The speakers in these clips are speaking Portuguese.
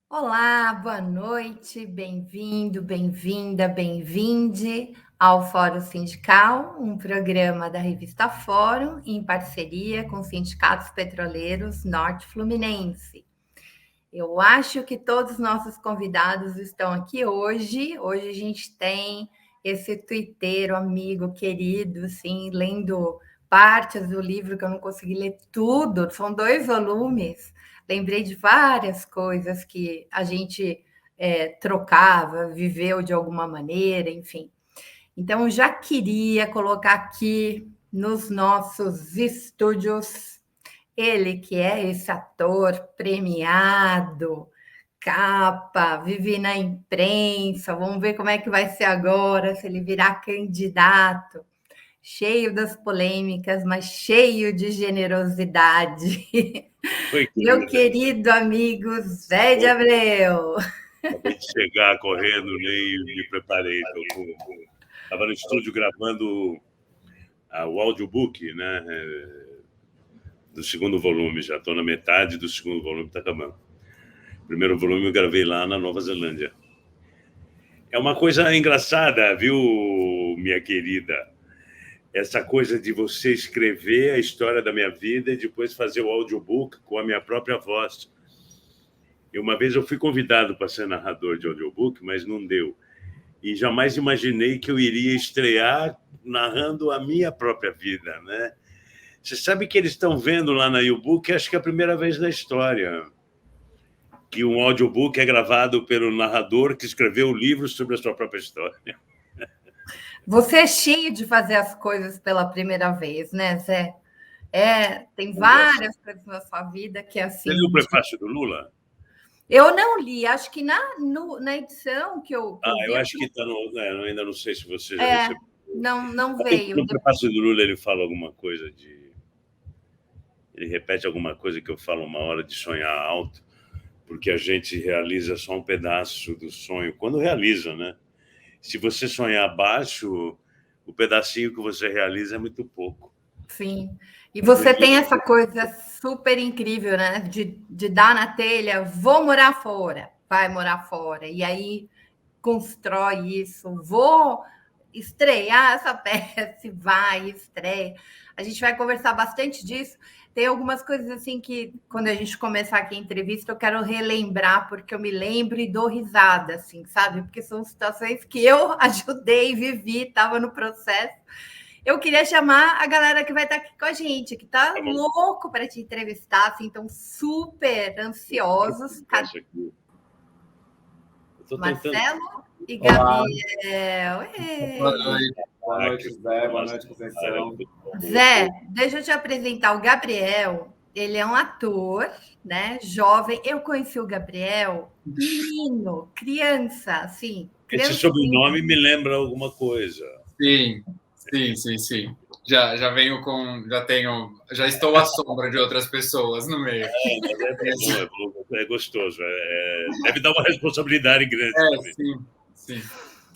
Olá, boa noite, bem-vindo, bem-vinda, bem-vinde ao Fórum Sindical, um programa da revista Fórum em parceria com os sindicatos petroleiros Norte Fluminense. Eu acho que todos os nossos convidados estão aqui hoje. Hoje a gente tem esse tuiteiro, amigo, querido, assim, lendo partes do livro que eu não consegui ler tudo, são 2 volumes. Lembrei de várias coisas que a gente trocava, viveu de alguma maneira, enfim. Então, eu já queria colocar aqui nos nossos estúdios ele que é esse ator premiado, capa, vive na imprensa. Vamos ver como é que vai ser agora, se ele virar candidato. Cheio das polêmicas, mas cheio de generosidade. Oi, Meu querida. querido amigo Zé de Abreu. Acabei de chegar correndo, nem me preparei. Estava no estúdio gravando o audiobook, né? Do segundo volume, já estou na metade do segundo volume, está acabando. O primeiro volume eu gravei lá na Nova Zelândia. É uma coisa engraçada, viu, minha querida? Essa coisa de você escrever a história da minha vida e depois fazer o audiobook com a minha própria voz. E uma vez eu fui convidado para ser narrador de audiobook, mas não deu. E jamais imaginei que eu iria estrear narrando a minha própria vida, né? Você sabe que eles estão vendo lá na U-Book, acho que é a primeira vez na história, que um audiobook é gravado pelo narrador que escreveu o livro sobre a sua própria história. Você é cheio de fazer as coisas pela primeira vez, né, Zé? Tem Você várias coisas na sua vida que é leu o assim. prefácio do Lula? Eu não li, acho que na edição que eu Eu vi, acho que está no. Ainda não sei se você já é, recebeu. não veio. No prefácio do Lula ele fala alguma coisa de. Ele repete alguma coisa que eu falo uma hora de sonhar alto, porque a gente realiza só um pedaço do sonho, quando realiza, né? Se você sonhar baixo, o pedacinho que você realiza é muito pouco. Sim. E você Porque tem essa coisa super incrível, né? De dar na telha, vou morar fora, vai morar fora. E aí constrói isso, vou estrear essa peça, vai, estreia. A gente vai conversar bastante disso. Tem algumas coisas assim que, quando a gente começar aqui a entrevista, eu quero relembrar, porque eu me lembro e dou risada, assim, sabe? Porque são situações que eu ajudei, vivi, estava no processo. Eu queria chamar a galera que vai estar aqui com a gente, que está tá bom. louco para te entrevistar, assim, estão super ansiosos. Eu tô tentando. Marcelo e Olá, Gabriel. boa noite, Zé, boa noite, Conceição. Zé, deixa eu te apresentar o Gabriel. Ele é um ator, né? Jovem. Eu conheci o Gabriel, menino, criança, assim, Esse criancinha. sobrenome me lembra alguma coisa. Sim. Já estou à sombra de outras pessoas no meio. Mas bom, é gostoso. Deve dar uma responsabilidade grande também. Sim.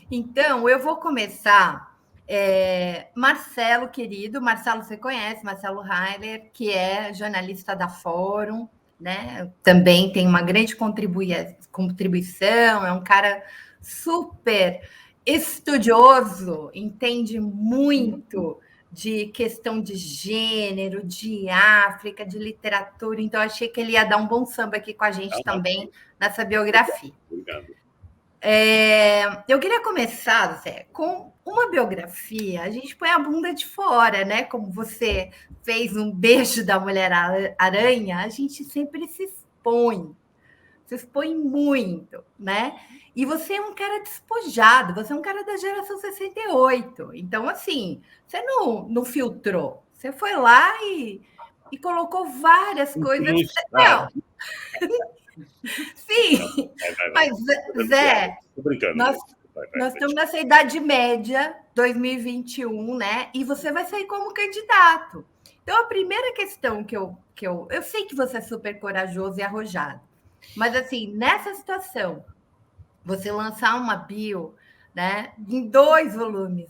Então, eu vou começar. Marcelo, querido, Marcelo você conhece, Marcelo Heiler, que é jornalista da Fórum, né? Também tem uma grande contribuição, é um cara super estudioso, entende muito de questão de gênero, de África, de literatura, então achei que ele ia dar um bom samba aqui com a gente também nessa biografia. Obrigado. Eu queria começar, Zé, com uma biografia. A gente põe a bunda de fora, né? Como você fez um beijo da Mulher-Aranha, a gente sempre se expõe muito, né? E você é um cara despojado, você é um cara da geração 68. Então, assim, você não filtrou. Você foi lá e colocou várias coisas. Não, sim, Vai. mas, Zé, Tô brincando. nós Nós estamos nessa idade média, 2021, né? E você vai sair como candidato. Então, a primeira questão eu sei que você é super corajoso e arrojado, mas assim, nessa situação, você lançar uma bio, né, em 2 volumes,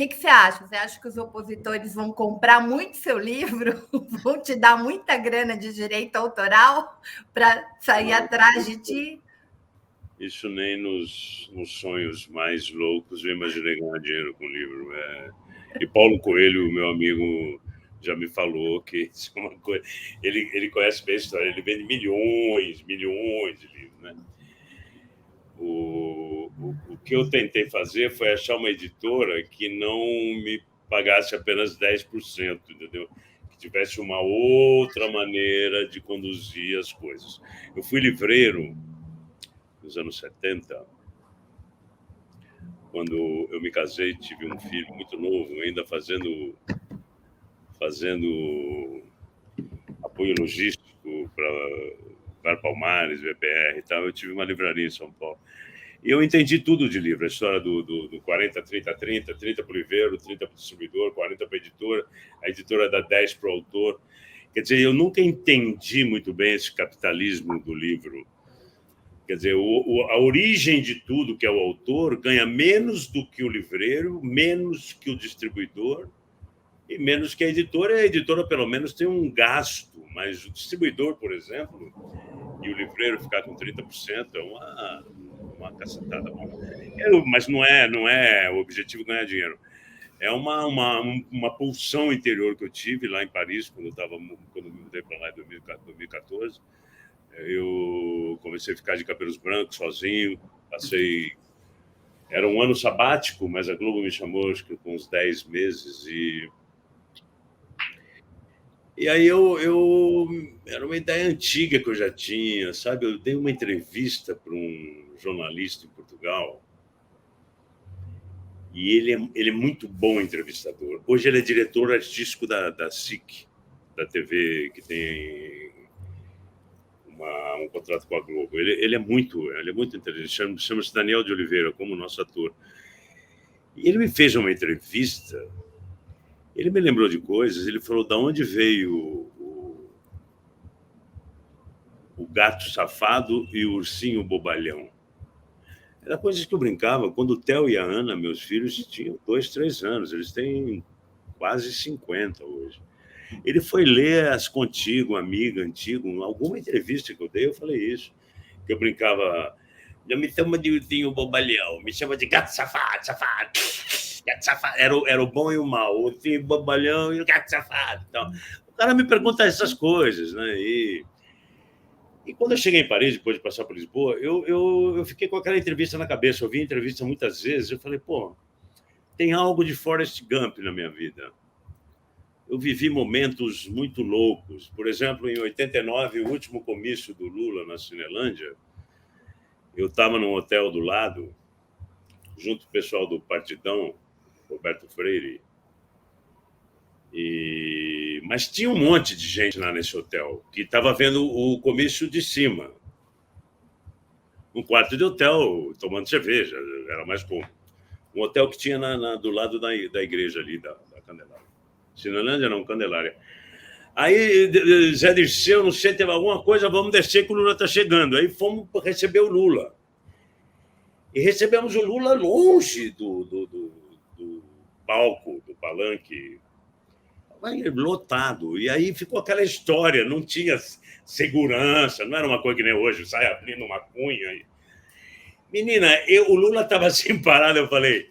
que você acha? Você acha que os opositores vão comprar muito seu livro? Vão te dar muita grana de direito autoral para sair atrás de ti? Isso nem nos sonhos mais loucos eu imaginei ganhar dinheiro com o livro. E Paulo Coelho, meu amigo, já me falou que isso é uma coisa... Ele conhece bem a história, ele vende milhões de livros, né? O que eu tentei fazer foi achar uma editora que não me pagasse apenas 10%, entendeu? Que tivesse uma outra maneira de conduzir as coisas. Eu fui livreiro nos anos 70, quando eu me casei, tive um filho muito novo, ainda fazendo apoio logístico para Palmares, VPR e tal. Eu tive uma livraria em São Paulo. E eu entendi tudo de livro, a história do 40, 30, 30, 30 para o livreiro, 30 para o distribuidor, 40 para a editora dá 10 para o autor. Quer dizer, eu nunca entendi muito bem esse capitalismo do livro. Quer dizer, a origem de tudo, que é o autor, ganha menos do que o livreiro, menos que o distribuidor e menos que a editora. A editora, pelo menos, tem um gasto, mas o distribuidor, por exemplo, e o livreiro ficar com 30% é uma cacetada. Mas não é o objetivo ganhar dinheiro. É uma pulsão interior que eu tive lá em Paris, quando me mudei para lá em 2014. Eu comecei a ficar de cabelos brancos, sozinho. Era um ano sabático, mas a Globo me chamou, acho que com uns 10 meses. E aí era uma ideia antiga que eu já tinha, sabe? Eu dei uma entrevista para um jornalista em Portugal e ele é muito bom entrevistador. Hoje ele é diretor artístico da SIC, da TV, que tem um contrato com a Globo. Ele é muito inteligente, chama-se Daniel de Oliveira, como nosso ator. E ele me fez uma entrevista, ele me lembrou de coisas, ele falou de onde veio o gato safado e o ursinho bobalhão. Era coisas que eu brincava quando o Theo e a Ana, meus filhos, tinham 2, 3 anos. Eles têm quase 50 hoje. Ele foi ler As Contigo, amiga, antigo, alguma entrevista que eu dei, eu falei isso. Que eu brincava, não me chama de ursinho bobalhão, me chama de gato safado, safado. Gato safado. Era o bom e o mal, o ursinho bobalhão e o gato safado. Então, o cara me pergunta essas coisas, né? E quando eu cheguei em Paris, depois de passar por Lisboa, eu fiquei com aquela entrevista na cabeça. Eu vi a entrevista muitas vezes, eu falei, pô, tem algo de Forrest Gump na minha vida. Eu vivi momentos muito loucos. Por exemplo, em 89, o último comício do Lula na Cinelândia, eu estava num hotel do lado, junto com o pessoal do Partidão, Roberto Freire, mas tinha um monte de gente lá nesse hotel que estava vendo o comício de cima. Um quarto de hotel, tomando cerveja, era mais comum. Um hotel que tinha do lado da igreja ali, da Candelária. Cinelândia não, Candelária. Aí, Zé Dirceu, não sei, teve alguma coisa, vamos descer que o Lula está chegando. Aí fomos receber o Lula. E recebemos o Lula longe do palco, do palanque, lotado. E aí ficou aquela história, não tinha segurança, não era uma coisa que nem hoje, sai abrindo uma cunha. Menina, o Lula estava assim parado, eu falei,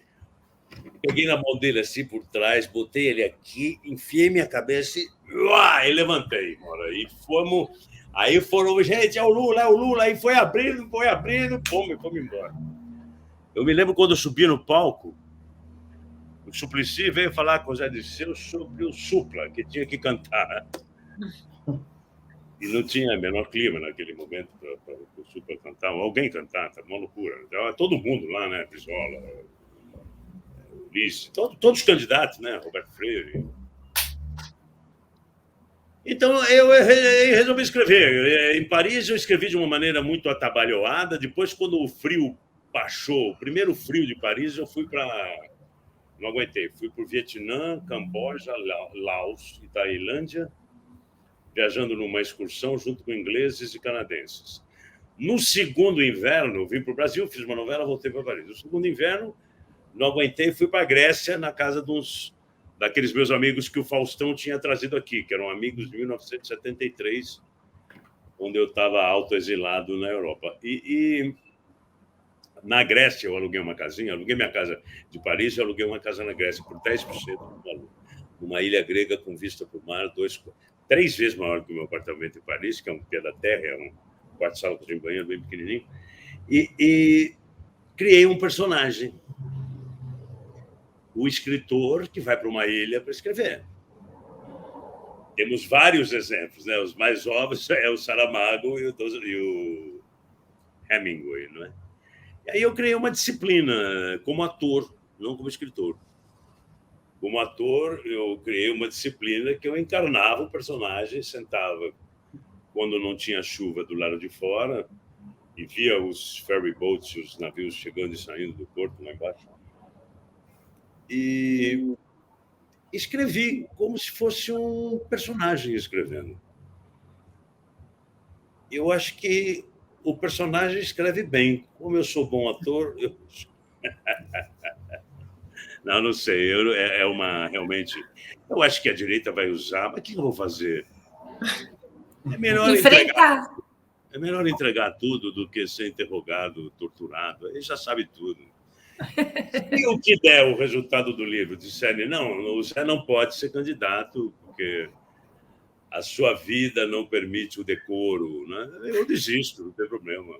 peguei na mão dele assim por trás, botei ele aqui, enfiei minha cabeça e levantei. Aí foram, gente, é o Lula, aí foi abrindo, fomos embora. Eu me lembro quando eu subi no palco, o Suplicy veio falar com o Zé Dirceu sobre o Supla, que tinha que cantar. E não tinha menor clima naquele momento para o Supla cantar, alguém cantar, tá uma loucura. Então, todo mundo lá, né? Brizola, Ulisses, todos os candidatos, né? Roberto Freire. Então, eu resolvi escrever. Em Paris, eu escrevi de uma maneira muito atabalhoada. Depois, quando o frio baixou, o primeiro frio de Paris, eu fui para... Não aguentei. Fui para o Vietnã, Camboja, Laos e Tailândia, viajando numa excursão junto com ingleses e canadenses. No segundo inverno, vim para o Brasil, fiz uma novela, voltei para Paris. No segundo inverno, Não aguentei e fui para a Grécia, na casa daqueles meus amigos que o Faustão tinha trazido aqui, que eram amigos de 1973, onde eu estava autoexilado na Europa. E na Grécia eu aluguei uma casinha, aluguei minha casa de Paris e aluguei uma casa na Grécia por 10% do valor. Uma ilha grega com vista para o mar, 3 vezes maior que o meu apartamento em Paris, que é um pé da terra, é um quarto-sala com banheiro bem pequenininho. E criei um personagem, o escritor que vai para uma ilha para escrever. Temos vários exemplos, né? Os mais óbvios é o Saramago e o Hemingway, não é? E aí eu criei uma disciplina como ator, não como escritor. Como ator, eu criei uma disciplina que eu encarnava o personagem, sentava quando não tinha chuva do lado de fora e via os ferry boats, os navios chegando e saindo do porto lá embaixo. E escrevi como se fosse um personagem escrevendo. Eu acho que o personagem escreve bem. Como eu sou bom ator, não sei. É uma realmente. Eu acho que a direita vai usar, mas o que eu vou fazer? É melhor entregar tudo do que ser interrogado, torturado. Ele já sabe tudo. Se o que der o resultado do livro disserem, não, o Zé não pode ser candidato, porque a sua vida não permite o decoro, né? Eu desisto, não tem problema.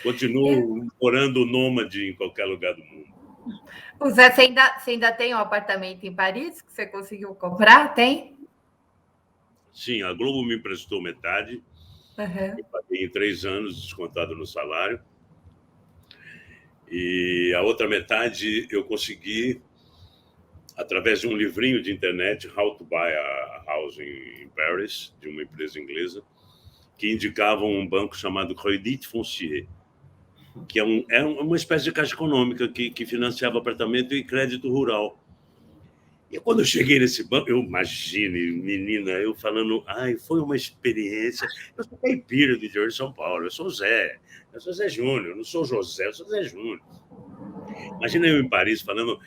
Continuo morando nômade em qualquer lugar do mundo. O Zé, você ainda tem um apartamento em Paris que você conseguiu comprar? Tem? Sim, a Globo me emprestou metade. Eu paguei em 3 anos, descontado no salário. E a outra metade eu consegui através de um livrinho de internet, How to Buy a House in Paris, de uma empresa inglesa, que indicava um banco chamado Crédit Foncier, que é uma espécie de caixa econômica que financiava apartamento e crédito rural. E quando eu cheguei nesse banco, eu imagine, menina, eu falando, foi uma experiência. Eu sou caipira do interior de São Paulo, eu sou Zé Júnior, eu não sou José, eu sou Zé Júnior. Imagina eu em Paris falava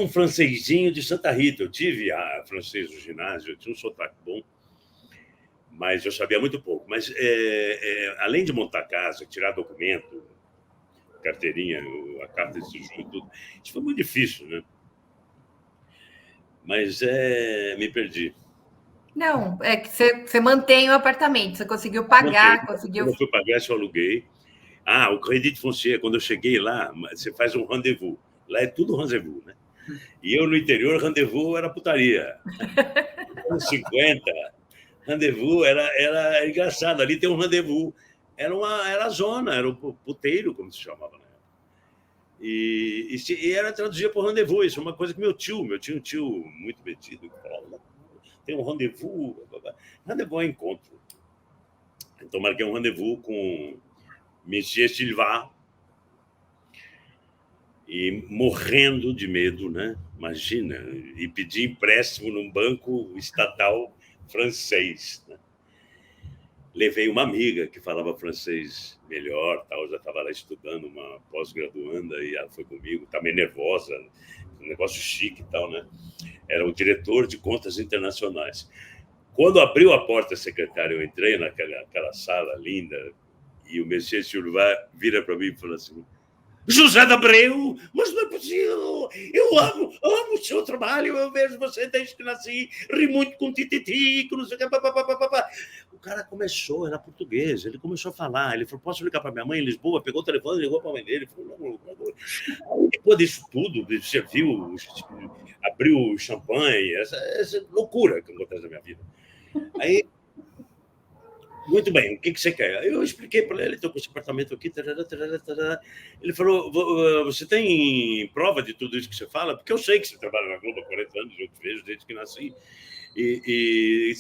um francesinho de Santa Rita. Eu tive francês no ginásio, eu tinha um sotaque bom, mas eu sabia muito pouco. Mas, além de montar casa, tirar documento, carteirinha, a carta de sujuro e tudo, isso foi muito difícil, né? Mas me perdi. Não, é que você mantém o apartamento, você conseguiu pagar, conseguiu... Quando eu fui pagar, eu aluguei. O Crédit Foncier, quando eu cheguei lá, você faz um rendezvous. Lá é tudo rendezvous, né? E eu, no interior, rendezvous era putaria. Nos 50, rendezvous era engraçado. Ali tem um rendezvous. Era a zona, era o puteiro, como se chamava, né? E era traduzida por rendezvous. Isso é uma coisa que meu tio um tio muito metido, que falava, tem um rendezvous. Rendezvous é encontro. Então, marquei um rendezvous com Monsieur Silva, e morrendo de medo, né? Imagina, e pedi empréstimo num banco estatal francês, né? Levei uma amiga que falava francês melhor, tal, já estava lá estudando, uma pós-graduanda, e ela foi comigo, também nervosa, um negócio chique e tal, né? Era o diretor de contas internacionais. Quando abriu a porta, secretária, eu entrei naquela sala linda, e o Monsieur Silva vira para mim e falou assim: José de Abreu, mas não é possível. Eu amo o seu trabalho. Eu vejo você desde que nasci, ri muito com tititi, não sei o que. O cara começou, era português, ele começou a falar. Ele falou: posso ligar para minha mãe em Lisboa? Pegou o telefone, ligou para a mãe dele. Falou: não. Depois disso tudo, você viu, abriu o champanhe, essa loucura que acontece na minha vida. Aí, muito bem, o que você quer? Eu expliquei para ele, estou com esse apartamento aqui. Ele falou: você tem prova de tudo isso que você fala? Porque eu sei que você trabalha na Globo há 40 anos, eu te vejo desde que nasci. E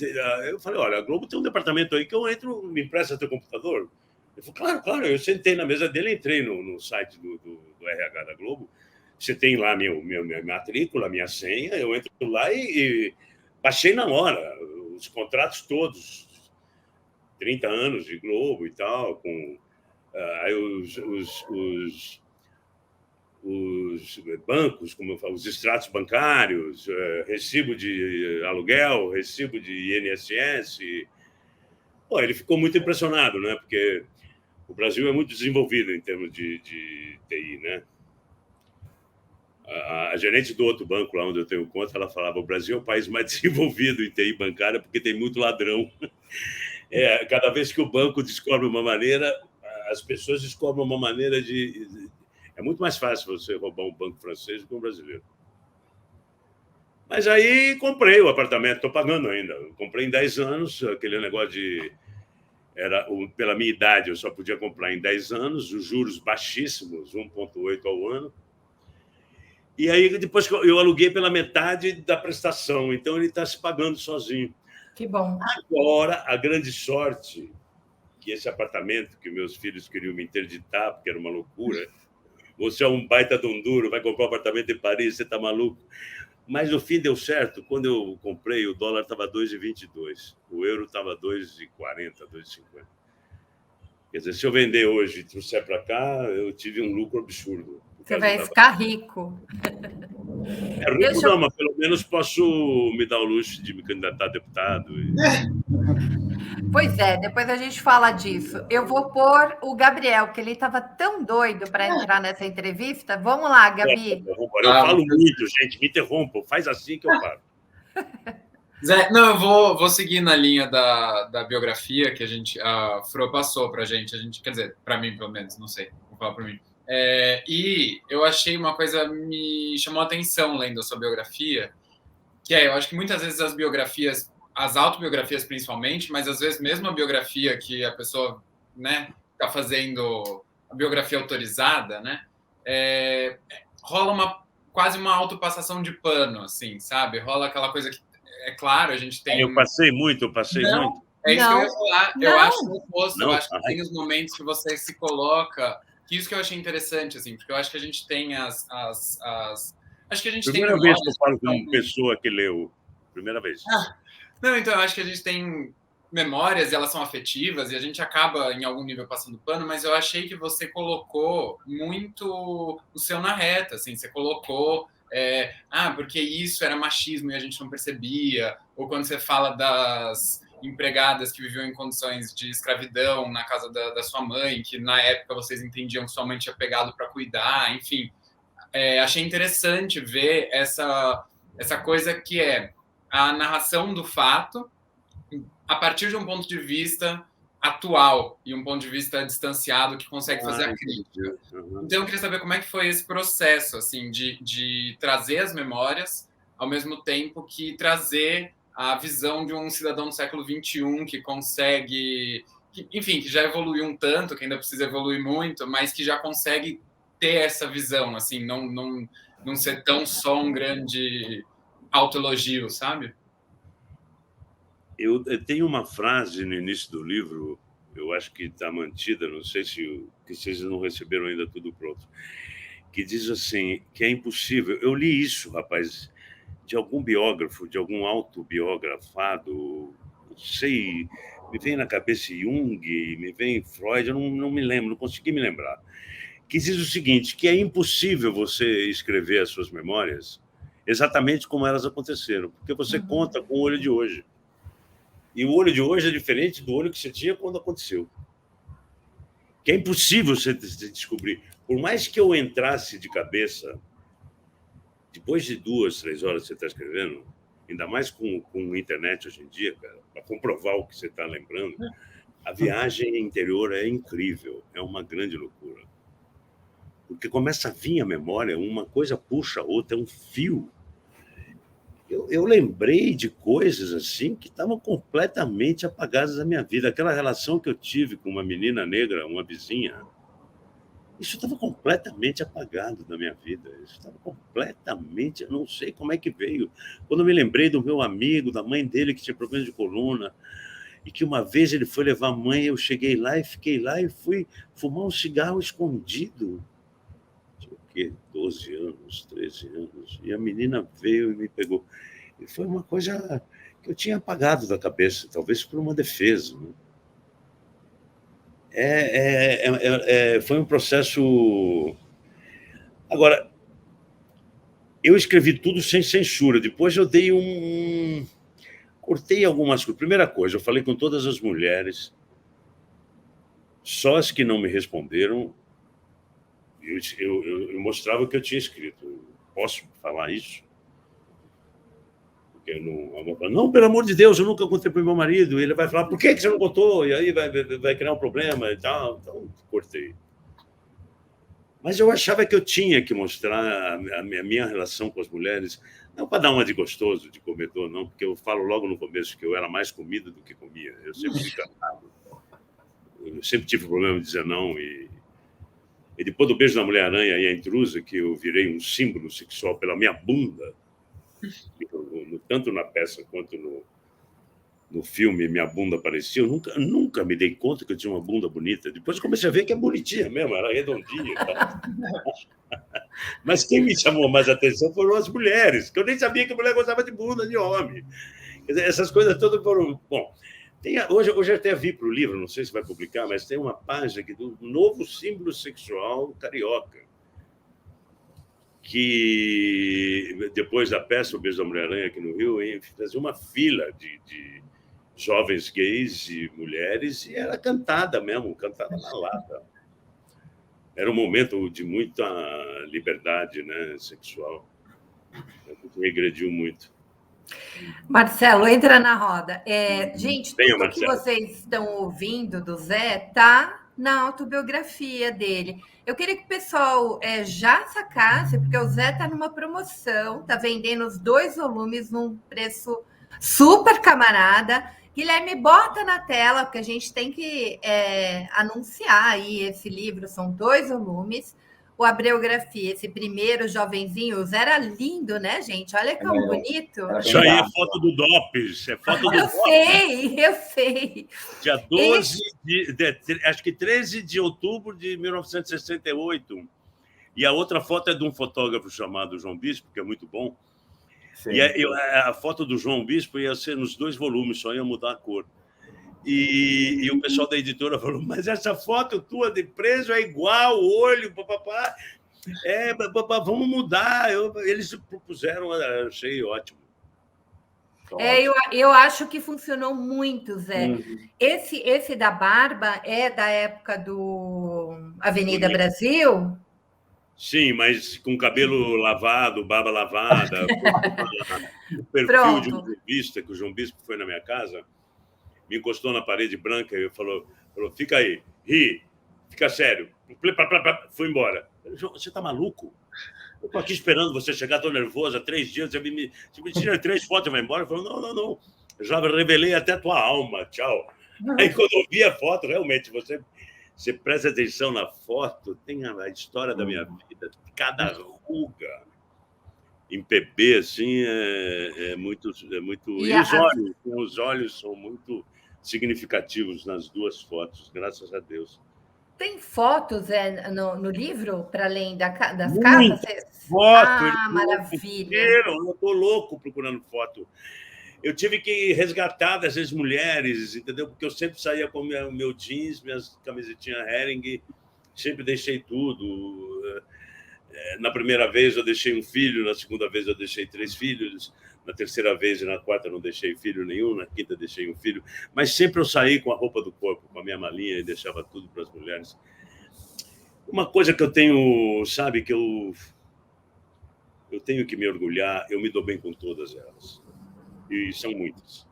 eu falei: olha, a Globo tem um departamento aí que eu entro, me empresta teu computador? Ele falou: claro. Eu sentei na mesa dele, entrei no site do RH da Globo. Você tem lá minha matrícula, minha senha, eu entro lá e baixei na hora os contratos todos. 30 anos de Globo e tal, com aí os bancos, como eu falo, os extratos bancários, recibo de aluguel, recibo de INSS. Pô, ele ficou muito impressionado, né? Porque o Brasil é muito desenvolvido em termos de TI, né? A gerente do outro banco, lá onde eu tenho conta, ela falava: o Brasil é o país mais desenvolvido em TI bancária porque tem muito ladrão. Cada vez que o banco descobre uma maneira, as pessoas descobrem uma maneira de... É muito mais fácil você roubar um banco francês do que um brasileiro. Mas aí comprei o apartamento, estou pagando ainda. Comprei em 10 anos, aquele negócio de... Pela minha idade, eu só podia comprar em 10 anos, os juros baixíssimos, 1,8 ao ano. E aí, depois que eu aluguei pela metade da prestação, então ele está se pagando sozinho. Que bom. Agora, a grande sorte, que esse apartamento que meus filhos queriam me interditar, porque era uma loucura, você é um baita de um duro, vai comprar um apartamento em Paris, você está maluco. Mas no fim deu certo. Quando eu comprei, o dólar estava 2,22, o euro estava 2,40, 2,50. Quer dizer, se eu vender hoje e trouxer para cá, eu tive um lucro absurdo. Você vai ficar rico. Rico não, mas pelo menos posso me dar o luxo de me candidatar a deputado. Pois é, depois a gente fala disso. Eu vou pôr o Gabriel, que ele estava tão doido para entrar nessa entrevista. Vamos lá, Gabi. Eu falo muito, gente, me interrompam. Faz assim que eu paro. Zé, não, eu vou seguir na linha da biografia que a Fro passou para a gente, quer dizer, para mim pelo menos, não sei, vou falar para mim. E eu achei uma coisa, me chamou a atenção lendo a sua biografia, que eu acho que muitas vezes as biografias, as autobiografias principalmente, mas às vezes mesmo a biografia que a pessoa, né, está fazendo, a biografia autorizada, né, rola quase uma autopassação de pano, assim, sabe? Rola aquela coisa que, é claro, a gente tem... Eu passei muito. É isso que eu ia falar. Eu acho que eu acho que tem os momentos que você se coloca... Que isso que eu achei interessante, assim, porque eu acho que a gente tem acho que a gente Primeira vez que eu falo com uma pessoa que leu. Primeira vez. Não, então eu acho que a gente tem memórias e elas são afetivas e a gente acaba, em algum nível, passando pano, mas eu achei que você colocou muito o seu na reta, assim, você colocou... porque isso era machismo e a gente não percebia, ou quando você fala das empregadas que viviam em condições de escravidão na casa da sua mãe, que na época vocês entendiam que sua mãe tinha pegado para cuidar, enfim. Achei interessante ver essa coisa que é a narração do fato a partir de um ponto de vista atual e um ponto de vista distanciado que consegue fazer a crítica. Então, eu queria saber como é que foi esse processo, assim, de trazer as memórias, ao mesmo tempo que trazer a visão de um cidadão do século XXI que consegue... enfim, que já evoluiu um tanto, que ainda precisa evoluir muito, mas que já consegue ter essa visão, assim, não ser tão só um grande autoelogio, sabe? Eu tenho uma frase no início do livro, eu acho que está mantida, não sei se vocês não receberam ainda tudo pronto, que diz assim, que é impossível. Eu li isso, rapaz, de algum biógrafo, de algum autobiografado, não sei, me vem na cabeça Jung, me vem Freud, eu não me lembro, não consegui me lembrar, que diz o seguinte, que é impossível você escrever as suas memórias exatamente como elas aconteceram, porque você conta com o olho de hoje. E o olho de hoje é diferente do olho que você tinha quando aconteceu. Que é impossível você descobrir. Por mais que eu entrasse de cabeça, depois de 2, 3 horas que você está escrevendo, ainda mais com internet hoje em dia, cara, para comprovar o que você está lembrando, a viagem interior é incrível, é uma grande loucura. Porque começa a vir a memória, uma coisa puxa a outra, é um fio. Eu lembrei de coisas assim que estavam completamente apagadas da minha vida. Aquela relação que eu tive com uma menina negra, uma vizinha, isso estava completamente apagado da minha vida. Isso estava completamente... Eu não sei como é que veio. Quando eu me lembrei do meu amigo, da mãe dele que tinha problema de coluna, e que uma vez ele foi levar a mãe, eu cheguei lá e fiquei lá e fui fumar um cigarro escondido. 12 anos, 13 anos, e a menina veio e me pegou. E foi uma coisa que eu tinha apagado da cabeça, talvez por uma defesa. Né? Foi um processo Agora, eu escrevi tudo sem censura. Depois eu dei cortei algumas coisas. Primeira coisa, eu falei com todas as mulheres, só as que não me responderam, eu mostrava o que eu tinha escrito. Posso falar isso? Porque não, pelo amor de Deus, eu nunca contei para o meu marido. Ele vai falar, por que você não contou? E aí vai criar um problema e tal. Então, cortei. Mas eu achava que eu tinha que mostrar a minha relação com as mulheres, não para dar uma de gostoso, de comedor, não, porque eu falo logo no começo que eu era mais comida do que comia. Eu sempre fui casado. Eu sempre tive problema de dizer não. E depois do beijo da Mulher-Aranha e a intrusa, que eu virei um símbolo sexual pela minha bunda, tanto na peça quanto no filme, minha bunda aparecia. Eu nunca me dei conta que eu tinha uma bunda bonita. Depois eu comecei a ver que é bonitinha mesmo, era redondinha. Tá? Mas quem me chamou mais atenção foram as mulheres, que eu nem sabia que a mulher gostava de bunda de homem. Quer dizer, essas coisas todas foram... Bom, hoje até vi para o livro, não sei se vai publicar, mas tem uma página aqui do novo símbolo sexual carioca, que depois da peça O Beijo da Mulher-Aranha aqui no Rio, fazia uma fila de jovens gays e mulheres, e era cantada mesmo, cantada na lata. Era um momento de muita liberdade, né, sexual. Me agrediu muito. Marcelo, entra na roda. Gente, tudo que vocês estão ouvindo do Zé está na autobiografia dele. Eu queria que o pessoal já sacasse, porque o Zé está numa promoção, está vendendo os 2 volumes num preço super camarada. Guilherme, bota na tela, porque a gente tem que anunciar aí esse livro, são 2 volumes. O Abreografia, esse primeiro jovenzinho, o Zé era lindo, né, gente? Olha que bonito. Isso aí é foto do Dopes, é foto do Dopes. Eu sei. Dia 12 acho que 13 de outubro de 1968. E a outra foto é de um fotógrafo chamado João Bispo, que é muito bom. Sim. E a foto do João Bispo ia ser nos 2 volumes, só ia mudar a cor. E o pessoal da editora falou, mas essa foto tua de preso é igual, o olho, papapá. Vamos mudar. Eles propuseram, achei ótimo. Eu acho que funcionou muito, Zé. Esse da barba é da época do Avenida Brasil? Sim, mas com cabelo lavado, barba lavada, o perfil de um jornalista, que o João Bispo foi na minha casa, me encostou na parede branca e falou, fica aí, ri, fica sério. Fui embora. Você tá maluco? Eu tô aqui esperando você chegar, tô nervoso, há 3 dias, você me tira 3 fotos e vai embora. Eu falei, não. Eu já revelei até a tua alma, tchau. Aí quando eu vi a foto, realmente, você presta atenção na foto, tem a história da minha vida, cada ruga em PB, assim, é muito... E os olhos são muito significativos nas 2 fotos, graças a Deus. Tem fotos no livro, para além das muito capas? Foto! Maravilha! Eu estou louco procurando foto. Eu tive que resgatar dessas mulheres, entendeu? Porque eu sempre saía com meu jeans, minhas camisetinhas Hering, sempre deixei tudo. Na primeira vez eu deixei um filho, na segunda vez eu deixei 3 filhos, na terceira vez e na quarta não deixei filho nenhum, na quinta deixei um filho, mas sempre eu saí com a roupa do corpo, com a minha malinha e deixava tudo para as mulheres. Uma coisa que eu tenho, sabe, que eu tenho que me orgulhar, eu me dou bem com todas elas. E são muitas.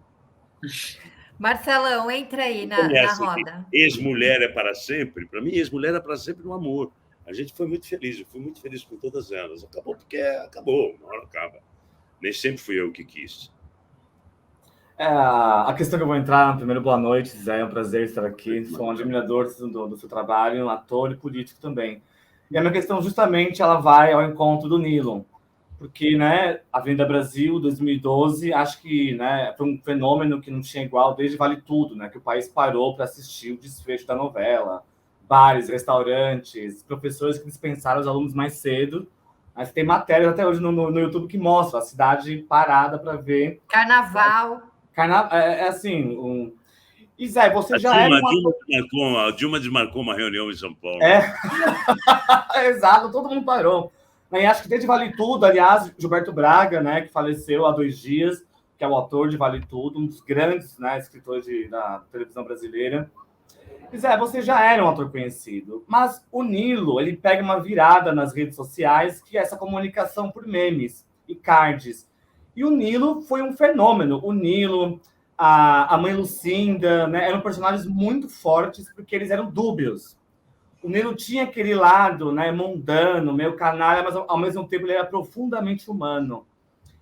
Marcelão, entra aí na roda. Ex-mulher é para sempre. Para mim, ex-mulher é para sempre no amor. A gente foi muito feliz, eu fui muito feliz com todas elas. Acabou porque acabou, uma hora acaba. Nem sempre fui eu que quis. A questão que eu vou entrar, primeiro, boa noite, Zé, é um prazer estar aqui. Sou um admirador do seu trabalho, ator e político também. E a minha questão, justamente, ela vai ao encontro do Nylon. Porque, né, Avenida Brasil, 2012, acho que, né, foi um fenômeno que não tinha igual desde Vale Tudo, né, que o país parou para assistir o desfecho da novela. Bares, restaurantes, professores que dispensaram os alunos mais cedo. Mas tem matérias até hoje no YouTube que mostram a cidade parada para ver. Carnaval. Assim... E, Zé, você já era A Dilma desmarcou uma reunião em São Paulo. Exato, todo mundo parou. E acho que desde Vale Tudo, aliás, Gilberto Braga, né, que faleceu há 2 dias, que é o autor de Vale Tudo, um dos grandes, né, escritores da televisão brasileira. Zé, você já era um ator conhecido, mas o Nilo, ele pega uma virada nas redes sociais, que é essa comunicação por memes e cards. E o Nilo foi um fenômeno. O Nilo, a mãe Lucinda, né, eram personagens muito fortes, porque eles eram dúbios. O Nilo tinha aquele lado, né, mundano, meio canalha, mas ao mesmo tempo ele era profundamente humano.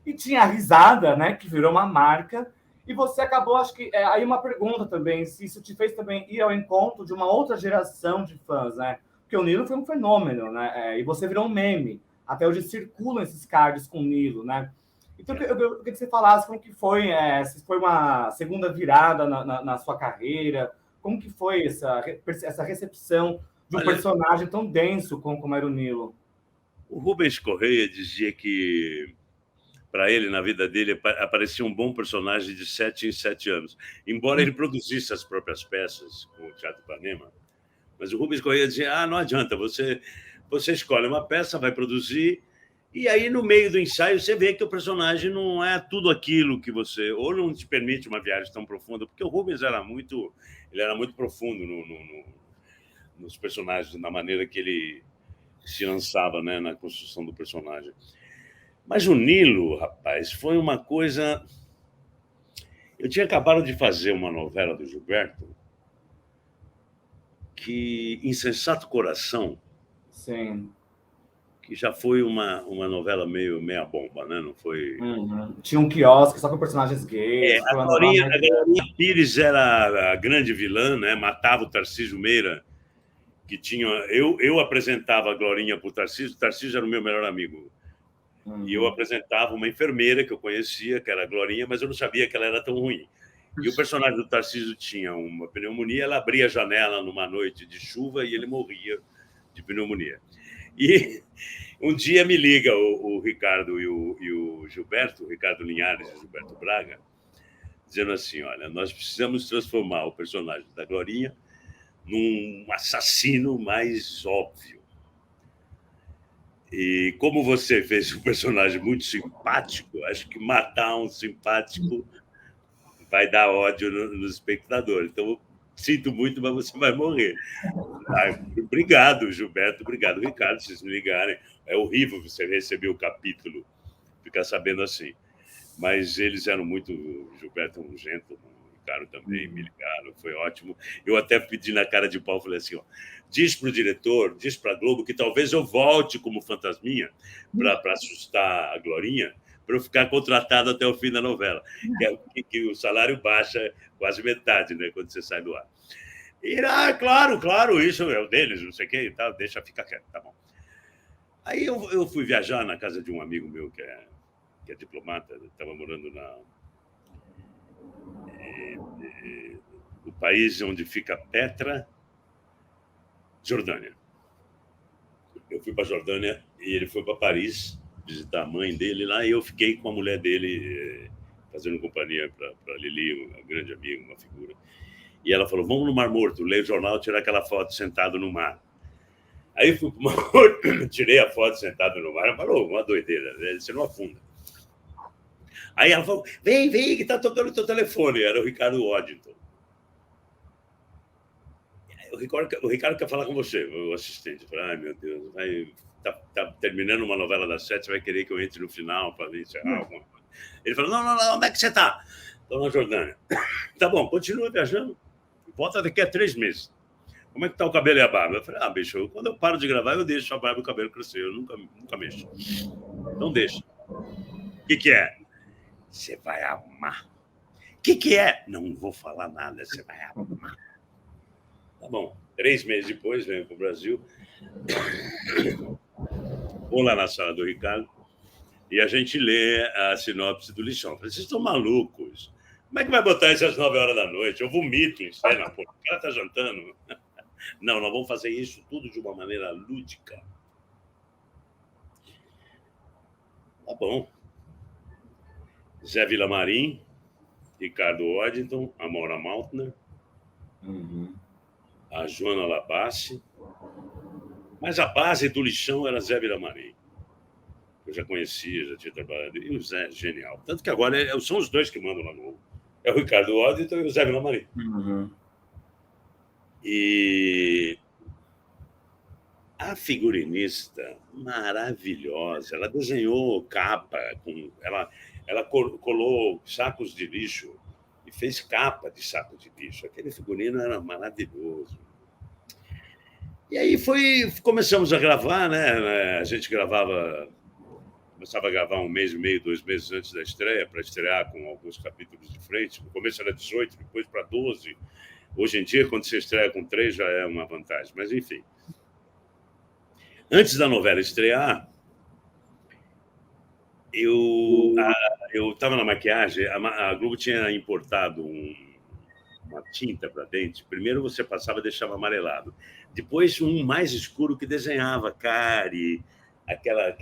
E tinha a risada, né, que virou uma marca. E você acabou, acho que... aí uma pergunta também, se isso te fez também ir ao encontro de uma outra geração de fãs, né? Porque o Nilo foi um fenômeno, né? E você virou um meme. Até hoje circulam esses cards com o Nilo, né? Então, eu queria que você falasse como que foi, se foi uma segunda virada na sua carreira, como que foi essa recepção de um personagem tão denso como era o Nilo? O Rubens Correia dizia que, para ele, na vida dele, aparecia um bom personagem de 7 em 7 anos. Embora ele produzisse as próprias peças com o Teatro Ipanema, mas o Rubens Correia dizia, não adianta, você escolhe uma peça, vai produzir, e aí, no meio do ensaio, você vê que o personagem não é tudo aquilo que você... Ou não te permite uma viagem tão profunda, porque o Rubens era muito profundo nos personagens, na maneira que ele se lançava, né, na construção do personagem. Mas o Nilo, rapaz, foi uma coisa... Eu tinha acabado de fazer uma novela do Gilberto, que Insensato Coração, Sim. que já foi uma novela meio meia bomba, né? Não foi... Tinha um quiosque só com personagens gays. A Glorinha Pires era a grande vilã, né? Matava o Tarcísio Meira, que tinha... Eu apresentava a Glorinha para o Tarcísio era o meu melhor amigo. E eu apresentava uma enfermeira que eu conhecia, que era a Glorinha, mas eu não sabia que ela era tão ruim. E o personagem do Tarcísio tinha uma pneumonia, ela abria a janela numa noite de chuva e ele morria de pneumonia. E um dia me liga o Ricardo e o Gilberto, o Ricardo Linhares e o Gilberto Braga, dizendo assim, olha, nós precisamos transformar o personagem da Glorinha num assassino mais óbvio. E como você fez um personagem muito simpático, acho que matar um simpático vai dar ódio no espectador. Então, sinto muito, mas você vai morrer. Obrigado, Gilberto. Obrigado, Ricardo, vocês me ligarem. É horrível você receber o capítulo, ficar sabendo assim. Mas eles eram muito... Gilberto é um gentleman, o Ricardo também me ligaram, foi ótimo. Eu até pedi na cara de pau, falei assim, diz para o diretor, diz para a Globo que talvez eu volte como fantasminha para assustar a Glorinha, para eu ficar contratado até o fim da novela, que o salário baixa quase metade, né, quando você sai do ar. E, claro, isso é o deles, não sei o que e tal, deixa, fica quieto, tá bom. Aí eu fui viajar na casa de um amigo meu que é diplomata, estava morando no país onde fica Petra, Jordânia. Eu fui para a Jordânia e ele foi para Paris visitar a mãe dele lá, e eu fiquei com a mulher dele fazendo companhia para Lili, uma grande amiga, uma figura. E ela falou, vamos no Mar Morto, ler o jornal, tirar aquela foto sentado no mar. Aí fui para o Mar Morto, tirei a foto sentado no mar, ela falou, uma doideira, você não afunda. Aí ela falou, vem, que está tocando o teu telefone. Era o Ricardo Waddington. O Ricardo quer falar com você, o assistente. Eu falei, ai, meu Deus, tá terminando uma novela das 7, você vai querer que eu entre no final para encerrar alguma coisa. Ele falou, não, onde é que você está? Estou na Jordânia. Tá bom, continua viajando. Volta daqui a 3 meses. Como é que tá o cabelo e a barba? Eu falei, bicho, quando eu paro de gravar, eu deixo a barba e o cabelo crescer. Eu nunca mexo. Então deixa. O que é? Você vai amar. O que é? Não vou falar nada, você vai amar. Tá bom. 3 meses depois, venho para o Brasil. Vou lá na sala do Ricardo e a gente lê a sinopse do lixão. Falei, vocês estão malucos? Como é que vai botar isso às 9 horas da noite? Eu vomito em cena, pô. O cara tá jantando. Não, nós vamos fazer isso tudo de uma maneira lúdica. Tá bom. Zé Villamarim, Ricardo Waddington, Amora Maltner, a Joana Labassi, mas a base do lixão era Zé Villamarim. eu já conhecia, já tinha trabalhado, e o Zé é genial. Tanto que agora são os dois que mandam lá no... É o Ricardo Waddington e o Zé Villamarim. E a figurinista maravilhosa, ela desenhou capa, ela colou sacos de lixo e fez capa de saco de lixo. Aquele figurino era maravilhoso. E aí começamos a gravar, né? A gente começava a gravar 1 mês e meio, 2 meses antes da estreia, para estrear com alguns capítulos de frente. No começo era 18, depois para 12. Hoje em dia, quando você estreia com 3, já é uma vantagem. Mas, enfim. Antes da novela estrear, eu estava na maquiagem, a Globo tinha importado uma tinta para dente. Primeiro você passava e deixava amarelado. Depois um mais escuro que desenhava cárie, aquela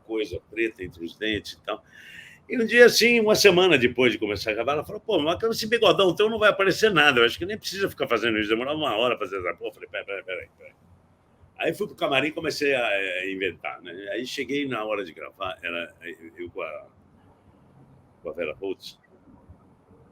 coisa preta entre os dentes e tal. E um dia, assim, 1 semana depois de começar a gravar, ela falou, pô, mas esse bigodão então não vai aparecer nada, eu acho que nem precisa ficar fazendo isso, demorava 1 hora para fazer essa porra. Eu falei, peraí. Aí fui pro camarim e comecei a inventar, né? Aí cheguei na hora de gravar, eu com a Vera Holtz,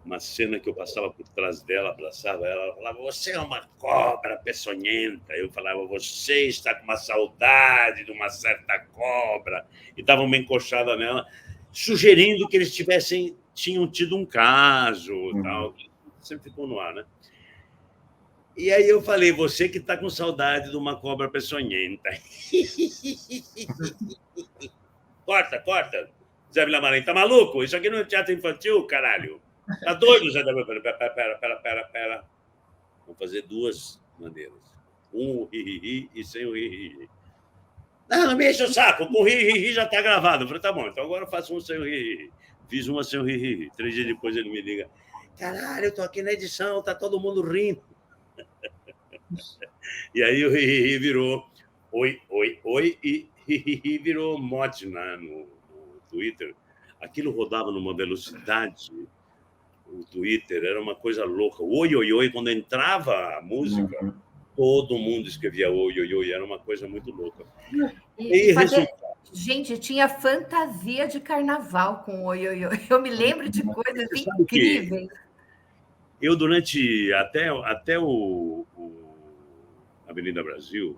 uma cena que eu passava por trás dela, abraçava ela falava, você é uma cobra peçonhenta. Eu falava, você está com uma saudade de uma certa cobra. E dava uma encoxada nela, sugerindo que eles tinham tido um caso, tal. Sempre ficou no ar, né? E aí eu falei, você que está com saudade de uma cobra peçonhenta. Corta. Zé Villamarim, tá maluco? Isso aqui não é teatro infantil, caralho. Tá doido, Zé Villamarim? Pera. Vamos fazer 2 maneiras. O ri e sem o ri. Não me enche o saco. Com o ri já tá gravado. Eu falei, tá bom, então agora eu faço um sem o ri. Fiz uma sem o ri. 3 dias depois ele me liga. Caralho, eu tô aqui na edição, tá todo mundo rindo. E aí o ri virou oi, e ri virou mote no Twitter. Aquilo rodava numa velocidade, o Twitter era uma coisa louca. Oi, quando entrava a música, todo mundo escrevia oi, era uma coisa muito louca. Gente, tinha fantasia de carnaval com oi. Eu me lembro de coisas incríveis. Eu, durante até o Avenida Brasil,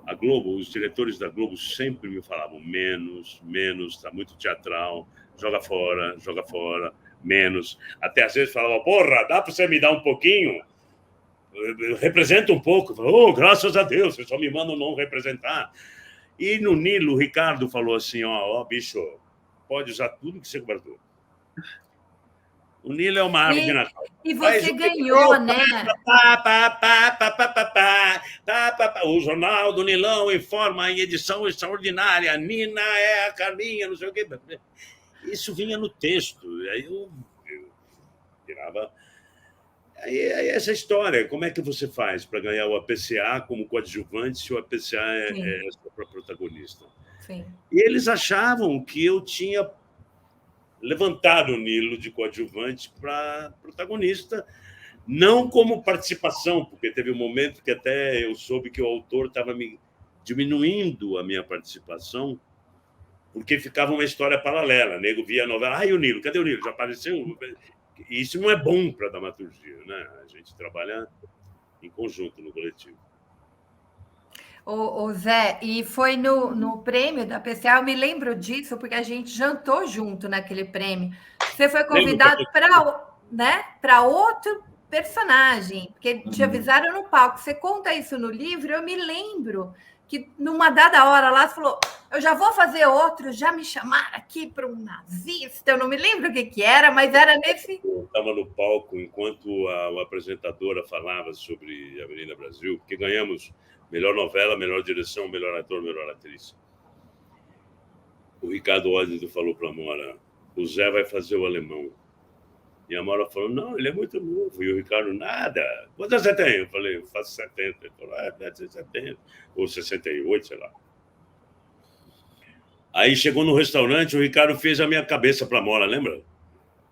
a Globo, os diretores da Globo sempre me falavam menos, tá muito teatral, joga fora, menos. Até às vezes falava, porra, dá para você me dar um pouquinho? Representa um pouco. Eu falava, oh, graças a Deus, vocês só me mandam não representar. E no Nilo, o Ricardo falou assim, ó, bicho, pode usar tudo que você guardou. O Nilo é uma árvore de Natal. E você ganhou, né? O Jornal do Nilão informa em edição extraordinária. Nina é a Carminha, não sei o quê. Isso vinha no texto. Aí eu virava. Aí essa história, como é que você faz para ganhar o APCA como coadjuvante se o APCA é a protagonista? Sim. E eles achavam que eu tinha levantado o Nilo de coadjuvante para protagonista, não como participação, porque teve um momento que até eu soube que o autor estava me diminuindo a minha participação, porque ficava uma história paralela. O nego via a novela, e o Nilo? Cadê o Nilo? Já apareceu? E isso não é bom para a dramaturgia, né? A gente trabalha em conjunto, no coletivo. Ô Zé, e foi no prêmio da PCA, eu me lembro disso, porque a gente jantou junto naquele prêmio. Você foi convidado para outro personagem, porque te avisaram no palco. Você conta isso no livro, eu me lembro que numa dada hora lá, você falou, eu já vou fazer outro, já me chamaram aqui para um nazista, eu não me lembro o que era, mas era nesse... Eu estava no palco enquanto a apresentadora falava sobre a Avenida Brasil, porque ganhamos melhor novela, melhor direção, melhor ator, melhor atriz. O Ricardo Waddington falou para a Mora, o Zé vai fazer o alemão. E a Mora falou, não, ele é muito novo. E o Ricardo, nada. Quantos você tem? Eu falei, eu faço 70. Ele falou, deve ser 70. Ou 68, sei lá. Aí chegou no restaurante, o Ricardo fez a minha cabeça para a Mora, lembra?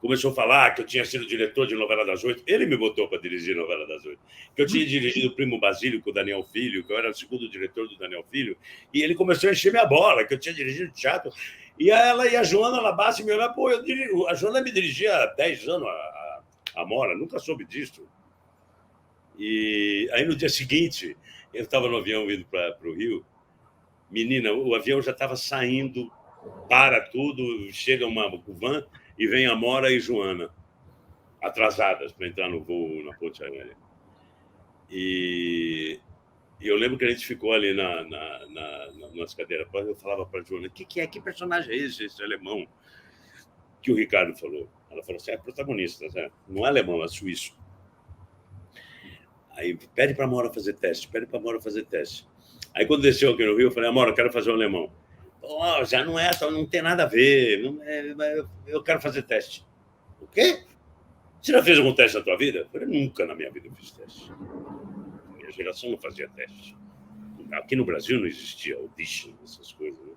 começou a falar que eu tinha sido diretor de Novela das Oito. Ele me botou para dirigir Novela das Oito. Que eu tinha dirigido o Primo Basílio com o Daniel Filho, que eu era o segundo diretor do Daniel Filho, e ele começou a encher minha bola, que eu tinha dirigido teatro. E ela e a Joana Labassi me olharam, pô, a Joana me dirigia há 10 anos, a Amora, nunca soube disso. E aí, no dia seguinte, eu estava no avião indo para o Rio. Menina, o avião já estava saindo, para tudo, chega uma van e vem Amora e Joana, atrasadas para entrar no voo na ponte aérea. E eu lembro que a gente ficou ali nas cadeiras. Eu falava para a Joana, que personagem é esse alemão? Que o Ricardo falou. Ela falou assim, é protagonista, né? Não é alemão, é suíço. Aí, pede para a Amora fazer teste. Aí, quando desceu aqui no Rio, eu falei, Amora, eu quero fazer um alemão. Oh, já não é, não tem nada a ver. Eu quero fazer teste. O quê? Você já fez algum teste na tua vida? Eu falei, nunca na minha vida eu fiz teste. Minha geração não fazia teste. Aqui no Brasil não existia audition, essas coisas. Né?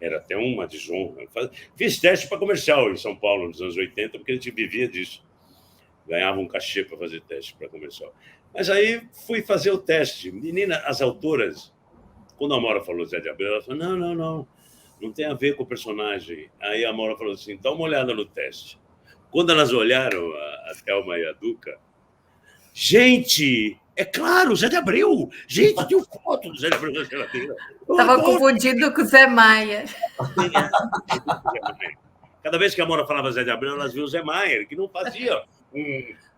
Era até uma desonra. Fiz teste para comercial em São Paulo, nos anos 80, porque a gente vivia disso. Ganhava um cachê para fazer teste para comercial. Mas aí fui fazer o teste. Menina, as autoras, quando a Amora falou Zé de Abreu, ela falou, não tem a ver com o personagem. Aí a Amora falou assim, dá uma olhada no teste. Quando elas olharam, a Thelma e a Duca, gente, é claro, Zé de Abreu. Gente, tem foto do Zé de Abreu na geladeira. Estava confundido com o Zé Maia. Cada vez que a Amora falava Zé de Abreu, elas viam o Zé Maier, que não fazia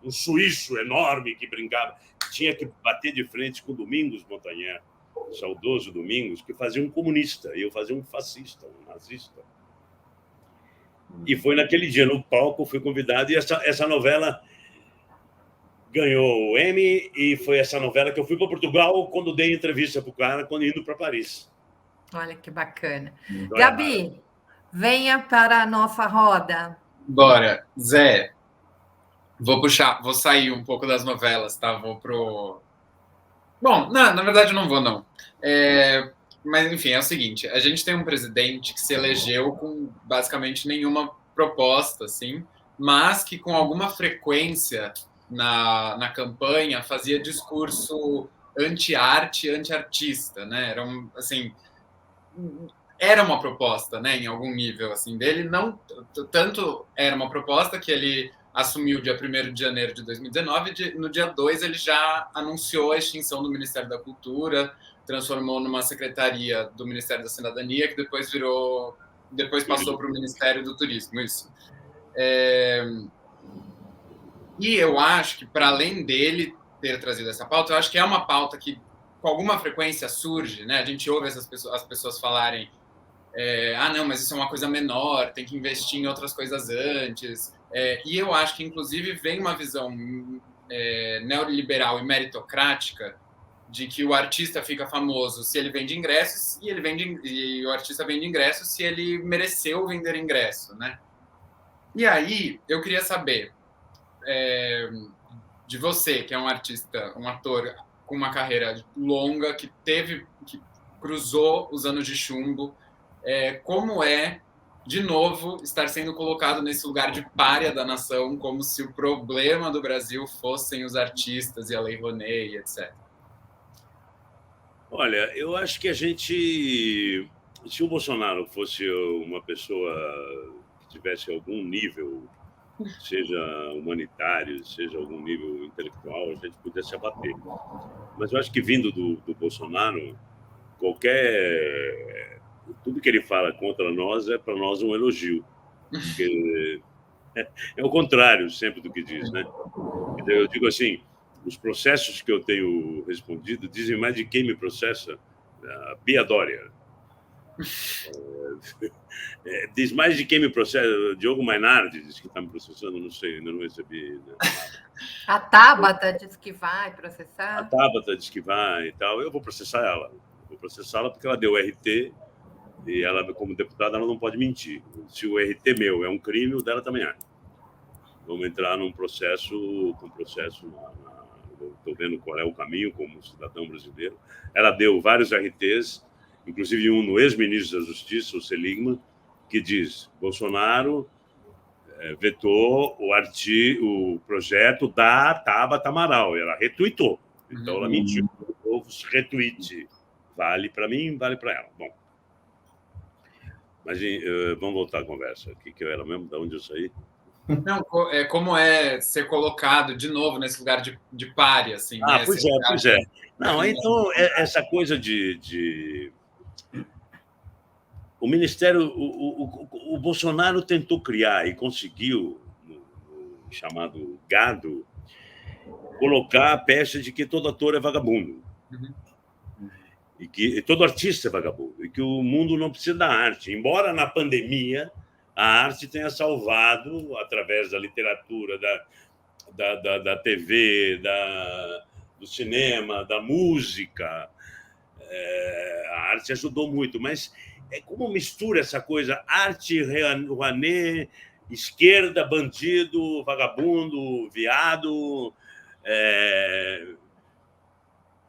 um suíço enorme que brincava. Tinha que bater de frente com o Domingos Montanher, o saudoso Domingos, que fazia um comunista, e eu fazia um fascista, um nazista. E foi naquele dia, no palco, fui convidado, e essa novela ganhou o Emmy, e foi essa novela que eu fui para Portugal quando dei entrevista para o cara, quando indo para Paris. Olha que bacana. Gabi, venha para a nossa roda. Bora. Zé, vou sair um pouco das novelas, tá? Vou pro... Bom, não, na verdade não vou, não. Mas, enfim, é o seguinte, a gente tem um presidente que se elegeu com basicamente nenhuma proposta, assim, mas que com alguma frequência na campanha fazia discurso anti-arte, anti-artista, né? Era uma proposta, né, em algum nível, assim, dele. Não tanto era uma proposta que ele assumiu dia 1º de janeiro de 2019, no dia 2 ele já anunciou a extinção do Ministério da Cultura, transformou numa secretaria do Ministério da Cidadania, que depois passou para o Ministério do Turismo, isso. E eu acho que, para além dele ter trazido essa pauta, eu acho que é uma pauta que, com alguma frequência, surge, né? A gente ouve as pessoas falarem não, mas isso é uma coisa menor, tem que investir em outras coisas antes. E eu acho que, inclusive, vem uma visão neoliberal e meritocrática de que o artista fica famoso se ele vende ingressos e o artista vende ingressos se ele mereceu vender ingresso, né? E aí, eu queria saber de você, que é um artista, um ator com uma carreira longa, que cruzou os anos de chumbo, como de novo, estar sendo colocado nesse lugar de pária da nação, como se o problema do Brasil fossem os artistas e a Lei Rouanet, etc. Olha, eu acho que se o Bolsonaro fosse uma pessoa que tivesse algum nível, seja humanitário, seja algum nível intelectual, a gente podia se abater. Mas eu acho que, vindo do Bolsonaro, tudo que ele fala contra nós é, para nós, um elogio. Porque é o contrário sempre do que diz, né? Eu digo assim, os processos que eu tenho respondido dizem mais de quem me processa, a Bia Dória. Diz mais de quem me processa, Diogo Mainardi diz que está me processando, não sei, ainda não recebi. Né? A Tabata diz que vai processar. A Tabata diz que vai e tal. Eu vou processar ela. Vou processá-la porque ela deu RT e ela, como deputada, ela não pode mentir. Se o RT meu é um crime, o dela também é. Vamos entrar num processo, estou vendo qual é o caminho como cidadão brasileiro. Ela deu vários RTs, inclusive um no ex-ministro da Justiça, o Seligman, que diz: Bolsonaro vetou o projeto da Tabata Amaral. Ela retuitou. Então, ela mentiu. O novo retweet vale para mim, vale para ela. Bom, mas vamos voltar à conversa. O que eu era mesmo? De onde eu saí? Não, como é ser colocado de novo nesse lugar de pária, assim, né? Pois é. Não, então, essa coisa de... O Ministério... O Bolsonaro tentou criar e conseguiu, no chamado gado, colocar a pecha de que todo ator é vagabundo. E que todo artista é vagabundo. E que o mundo não precisa da arte. Embora, na pandemia, a arte tenha salvado, através da literatura, da TV, do cinema, da música. A arte ajudou muito, mas como mistura essa coisa arte, Rouanet, esquerda, bandido, vagabundo, viado.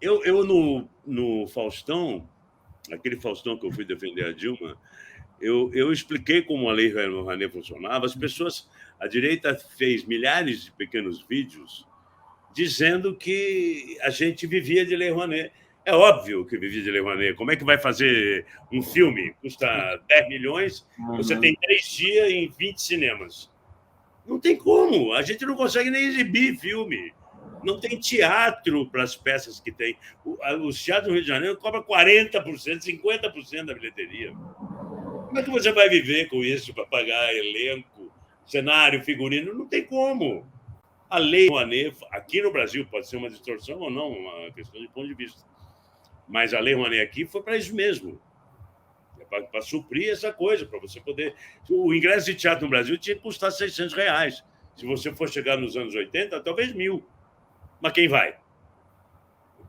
Eu no Faustão, aquele Faustão que eu fui defender a Dilma, eu expliquei como a Lei Rouanet funcionava. As pessoas, a direita fez milhares de pequenos vídeos dizendo que a gente vivia de Lei Rouanet. É óbvio que vivia de Lei Rouanet. Como é que vai fazer um filme? Custa 10 milhões, você tem 3 dias em 20 cinemas. Não tem como. A gente não consegue nem exibir filme. Não tem teatro para as peças que tem. Os teatros do Rio de Janeiro cobram 40%, 50% da bilheteria. Como é que você vai viver com isso para pagar elenco, cenário, figurino? Não tem como. A Lei Rouanet, aqui no Brasil, pode ser uma distorção ou não, uma questão de ponto de vista. Mas a Lei Rouanet aqui foi para isso mesmo. Para suprir essa coisa, para você poder... O ingresso de teatro no Brasil tinha que custar R$600. Se você for chegar nos anos 80, talvez 1.000. Mas quem vai?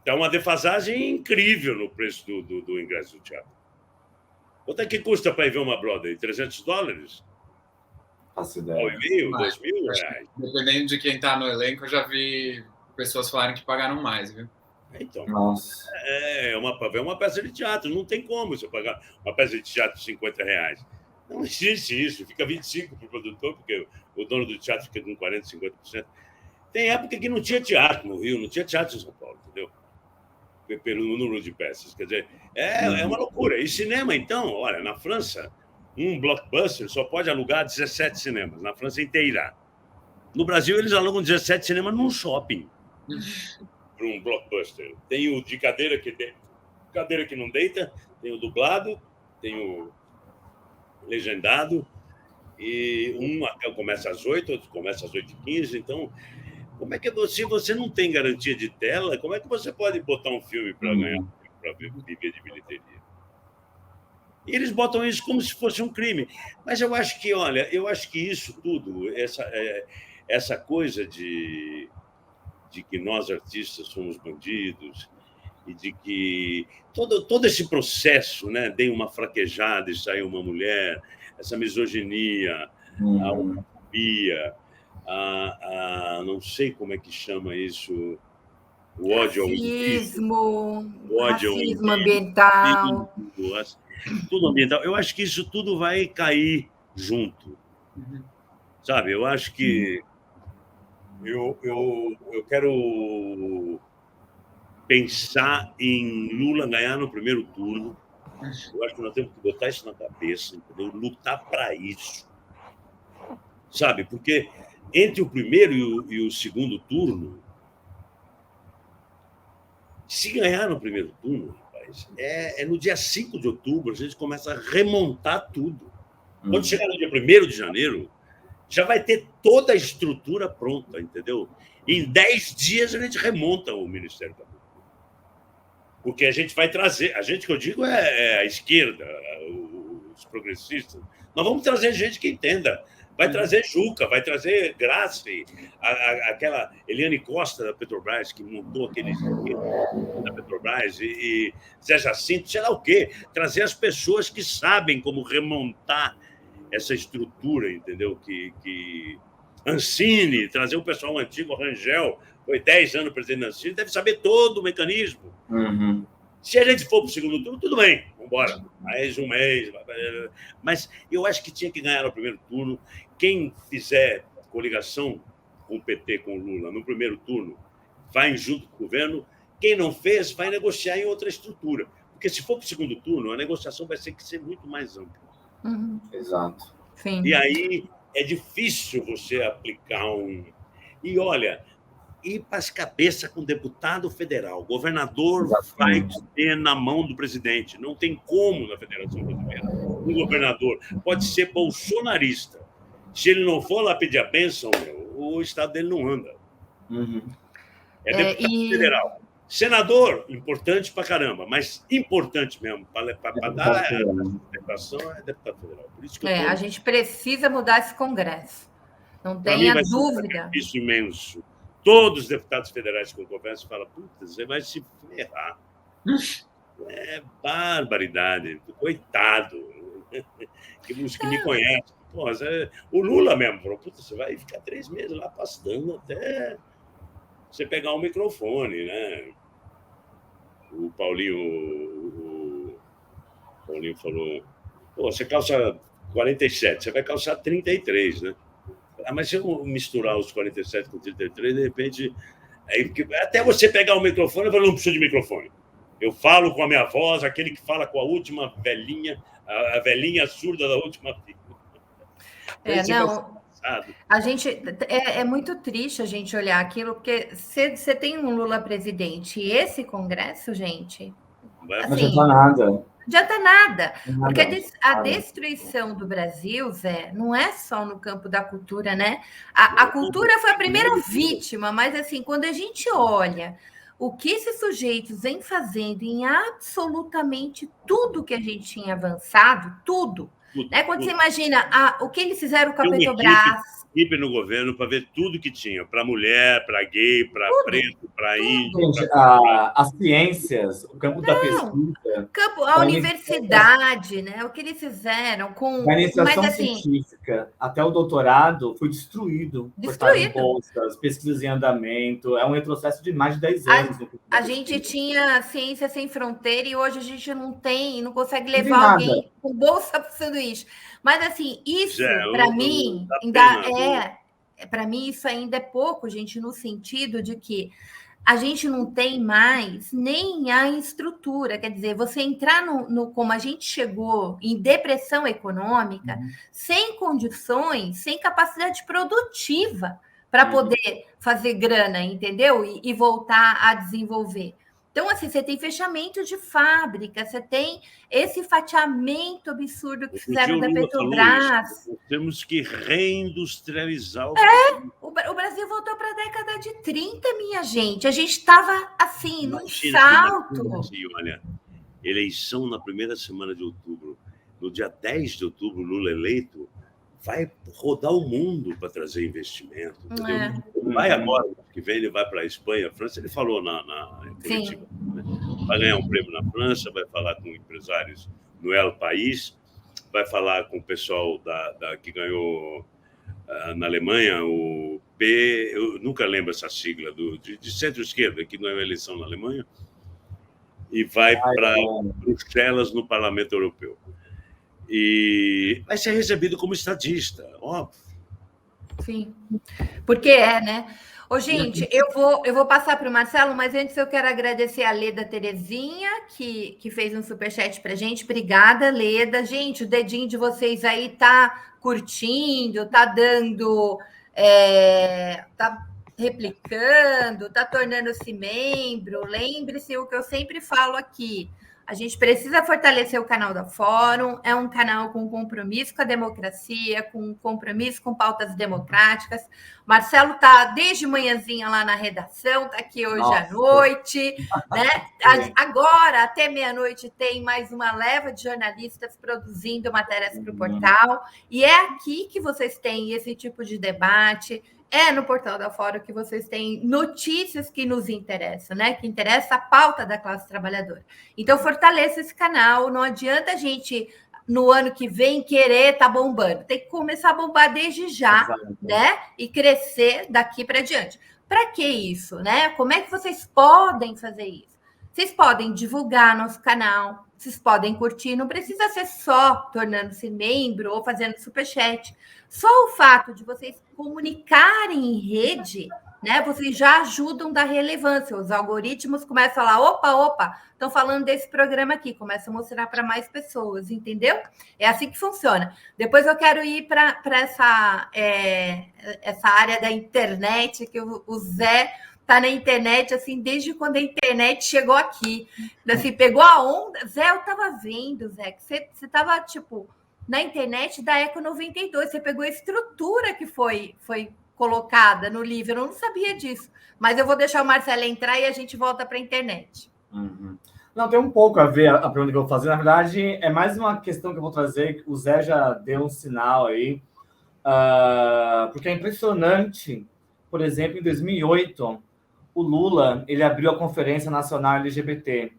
Então, uma defasagem incrível no preço do ingresso do teatro. Quanto é que custa para ir ver uma Broadway? $300? Faço ideia. R$1.500, R$2.000? Dependendo de quem está no elenco, eu já vi pessoas falarem que pagaram mais, viu? Então, nossa. Ver uma peça de teatro. Não tem como você pagar uma peça de teatro de R$50. Não existe isso. Fica 25% para o produtor, porque o dono do teatro fica com 40%, 50%. Tem época que não tinha teatro no Rio, não tinha teatro em São Paulo, entendeu? Pelo número de peças. Quer dizer, é uma loucura. E cinema, então, olha, na França, um blockbuster só pode alugar 17 cinemas, na França inteira. No Brasil, eles alugam 17 cinemas num shopping. Para um blockbuster. Tem o de cadeira que não deita, tem o dublado, tem o legendado, e um começa às 8, outro começa às 8h15. Então, como é que você não tem garantia de tela, como é que você pode botar um filme para ganhar, para viver de bilheteria? E eles botam isso como se fosse um crime. Mas eu acho que isso tudo, essa coisa de que nós artistas somos bandidos e de que todo esse processo, né, deu uma fraquejada e saiu uma mulher, essa misoginia, a homofobia, não sei como é que chama isso, o ódio ao racismo, racismo ambiental. Tudo ambiental. Eu acho que isso tudo vai cair junto. Sabe? Eu acho que eu quero pensar em Lula ganhar no primeiro turno. Eu acho que nós temos que botar isso na cabeça, entendeu? Lutar para isso. Sabe? Porque entre o primeiro e o segundo turno, se ganhar no primeiro turno, rapaz, no dia 5 de outubro, a gente começa a remontar tudo. Quando chegar no dia 1º de janeiro, já vai ter toda a estrutura pronta, entendeu? Em 10 dias a gente remonta o Ministério da Cultura. Porque a gente vai trazer... A gente que eu digo é a esquerda, os progressistas. Nós vamos trazer gente que entenda. Vai trazer Juca, vai trazer Grace, aquela Eliane Costa da Petrobras, que montou aquele da Petrobras, e Zé Jacinto, sei lá o quê. Trazer as pessoas que sabem como remontar essa estrutura, entendeu? Que Ancine, trazer o pessoal antigo, o Rangel, foi 10 anos presidente da Ancine, deve saber todo o mecanismo. Se a gente for para o segundo turno, tudo bem, vamos embora. Mais um mês. Mas eu acho que tinha que ganhar no primeiro turno quem fizer coligação com o PT, com o Lula, no primeiro turno, vai junto com o governo. Quem não fez, vai negociar em outra estrutura. Porque se for para o segundo turno, a negociação vai ter que ser muito mais ampla. Exato. Sim. E aí é difícil você aplicar um... E, olha, ir para as cabeças com deputado federal. O governador vai ter na mão do presidente. Não tem como na Federação Brasileira. Um governador pode ser bolsonarista. Se ele não for lá pedir a bênção, o estado dele não anda. É deputado federal. Senador, importante pra caramba, mas importante mesmo, para dar a representação é deputado federal. Por isso que a gente precisa mudar esse Congresso. Não tenha dúvida. Isso imenso. Todos os deputados federais que eu converso falam, puta, você vai se ferrar. É barbaridade. Coitado. Que me conhece. Pô, o Lula mesmo falou, puta, você vai ficar 3 meses lá pastando até você pegar um microfone, né? O Paulinho falou, pô, você calça 47, você vai calçar 33, né? Mas se eu misturar os 47 com 33, de repente... até você pegar o microfone, eu falo, não preciso de microfone. Eu falo com a minha voz, aquele que fala com a última velhinha, a velhinha surda da última filha. A gente é muito triste a gente olhar aquilo, porque você tem um Lula presidente e esse Congresso, gente, não adianta nada. Não adianta nada. Porque a destruição do Brasil, Zé, não é só no campo da cultura, né? A cultura foi a primeira vítima, mas assim, quando a gente olha o que esses sujeitos vêm fazendo em absolutamente tudo que a gente tinha avançado, tudo. Né? Quando você imagina o que eles fizeram com a Petrobras. Equipe no governo para ver tudo que tinha, para mulher, para gay, para preto, para índio. Gente, as ciências, o campo da pesquisa. A universidade, né? O que eles fizeram com. A iniciação científica até o doutorado foi destruído. Por bolsas, pesquisas em andamento. É um retrocesso de mais de 10 anos. A gente tinha ciência sem fronteira e hoje a gente não consegue levar alguém com bolsa para o sanduíche. Mas, assim, isso, para mim, para mim, isso ainda é pouco, gente, no sentido de que a gente não tem mais nem a estrutura. Quer dizer, você entrar como a gente chegou, em depressão econômica, sem condições, sem capacidade produtiva para poder fazer grana, entendeu? E voltar a desenvolver. Então, assim, você tem fechamento de fábrica, você tem esse fatiamento absurdo que fizeram da Petrobras. Temos que reindustrializar o Brasil voltou para a década de 30, minha gente. A gente estava, assim, num salto. Olha, eleição na primeira semana de outubro. No dia 10 de outubro, Lula eleito, vai rodar o mundo para trazer investimento. Entendeu? Vai agora, que vem, ele vai para a Espanha, França. Ele falou na política, né? Vai ganhar um prêmio na França, vai falar com empresários no El País, vai falar com o pessoal que ganhou na Alemanha, o P, eu nunca lembro essa sigla, de centro-esquerda, que não é uma eleição na Alemanha, e vai para Bruxelas, no Parlamento Europeu. E vai ser recebido como estadista, óbvio. Sim, porque né? Ô, gente, eu vou passar para o Marcelo, mas antes eu quero agradecer a Leda Terezinha, que fez um superchat para a gente. Obrigada, Leda. Gente, o dedinho de vocês aí tá curtindo, tá dando... tá replicando, tá tornando-se membro. Lembre-se o que eu sempre falo aqui. A gente precisa fortalecer o canal da Fórum, é um canal com compromisso com a democracia, com compromisso com pautas democráticas. Marcelo está desde manhãzinha lá na redação, está aqui hoje à noite. Né? Agora, até meia-noite, tem mais uma leva de jornalistas produzindo matérias para o portal. E é aqui que vocês têm esse tipo de debate. É no portal da Fórum que vocês têm notícias que nos interessam, né? Que interessa a pauta da classe trabalhadora. Então, fortaleça esse canal. Não adianta a gente, no ano que vem, querer tá bombando. Tem que começar a bombar desde já, né? E crescer daqui para diante. Para que isso, né? Como é que vocês podem fazer isso? Vocês podem divulgar nosso canal, Vocês podem curtir, não precisa ser só tornando-se membro ou fazendo superchat. Só o fato de vocês comunicarem em rede, né? Vocês já ajudam da relevância. Os algoritmos começam a falar: opa, estão falando desse programa aqui, começa a mostrar para mais pessoas, entendeu? É assim que funciona. Depois eu quero ir para essa área da internet, que o Zé tá na internet, assim, desde quando a internet chegou aqui. Assim, pegou a onda. Zé, eu tava vendo, Zé, que você tava, tipo, na internet da Eco 92. Você pegou a estrutura que foi colocada no livro. Eu não sabia disso. Mas eu vou deixar o Marcelo entrar e a gente volta para a internet. Uhum. Não, tem um pouco a ver a pergunta que eu vou fazer. Na verdade, é mais uma questão que eu vou trazer. O Zé já deu um sinal aí. Porque é impressionante. Por exemplo, em 2008... o Lula, ele abriu a Conferência Nacional LGBT.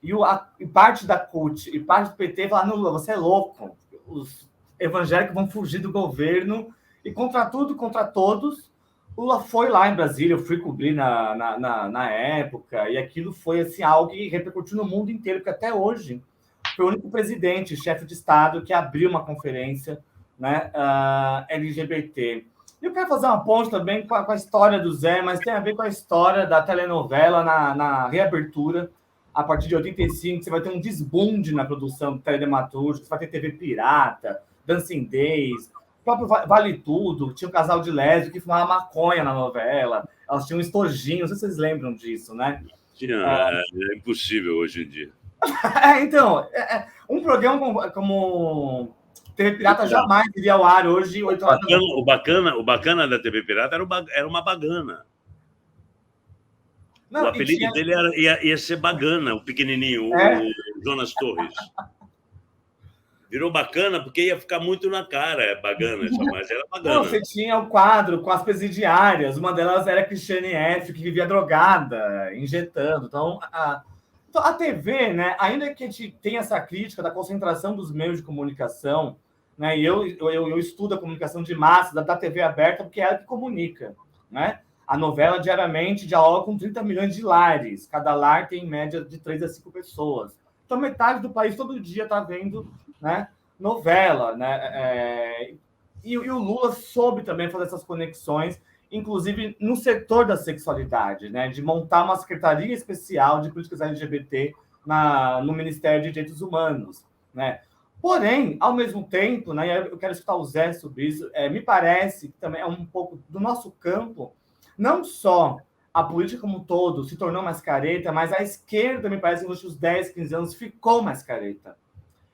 E parte da CUT e parte do PT falaram: Lula, você é louco. Os evangélicos vão fugir do governo e contra tudo, contra todos. Lula foi lá em Brasília, eu fui cobrir na época, e aquilo foi assim, algo que repercutiu no mundo inteiro, porque até hoje foi o único presidente, chefe de Estado, que abriu uma conferência, né, LGBT. E eu quero fazer uma ponte também com a história do Zé, mas tem a ver com a história da telenovela na reabertura. A partir de 85, você vai ter um desbunde na produção do teledramaturgo, você vai ter TV Pirata, Dancing Days, o próprio Vale Tudo, tinha um casal de lésbico que fumava maconha na novela, elas tinham estojinho, não sei se vocês lembram disso, né? É impossível hoje em dia. Então, um programa como TV Pirata jamais iria ao ar hoje, 8 horas da noite. O bacana da TV Pirata era uma bagana. Não, o apelido dele ia ser Bagana, o pequenininho, o Jonas Torres. Virou bacana porque ia ficar muito na cara, Bagana, mas era Bagana. Não, você tinha o quadro com as presidiárias, uma delas era a Cristiane F., que vivia drogada, injetando. Então, a TV, né, ainda que a gente tenha essa crítica da concentração dos meios de comunicação, né, e eu estudo a comunicação de massa da TV aberta porque é ela que comunica, né? A novela diariamente dialoga com 30 milhões de lares. Cada lar tem em média de 3 a 5 pessoas. Então, metade do país todo dia está vendo, né, novela. Né? E o Lula soube também fazer essas conexões, inclusive no setor da sexualidade, né, de montar uma secretaria especial de políticas LGBT no Ministério de Direitos Humanos. Né? Porém, ao mesmo tempo, né, eu quero escutar o Zé sobre isso, me parece que também é um pouco do nosso campo. Não só a política como um todo se tornou mais careta, mas a esquerda, me parece, nos últimos 10, 15 anos ficou mais careta.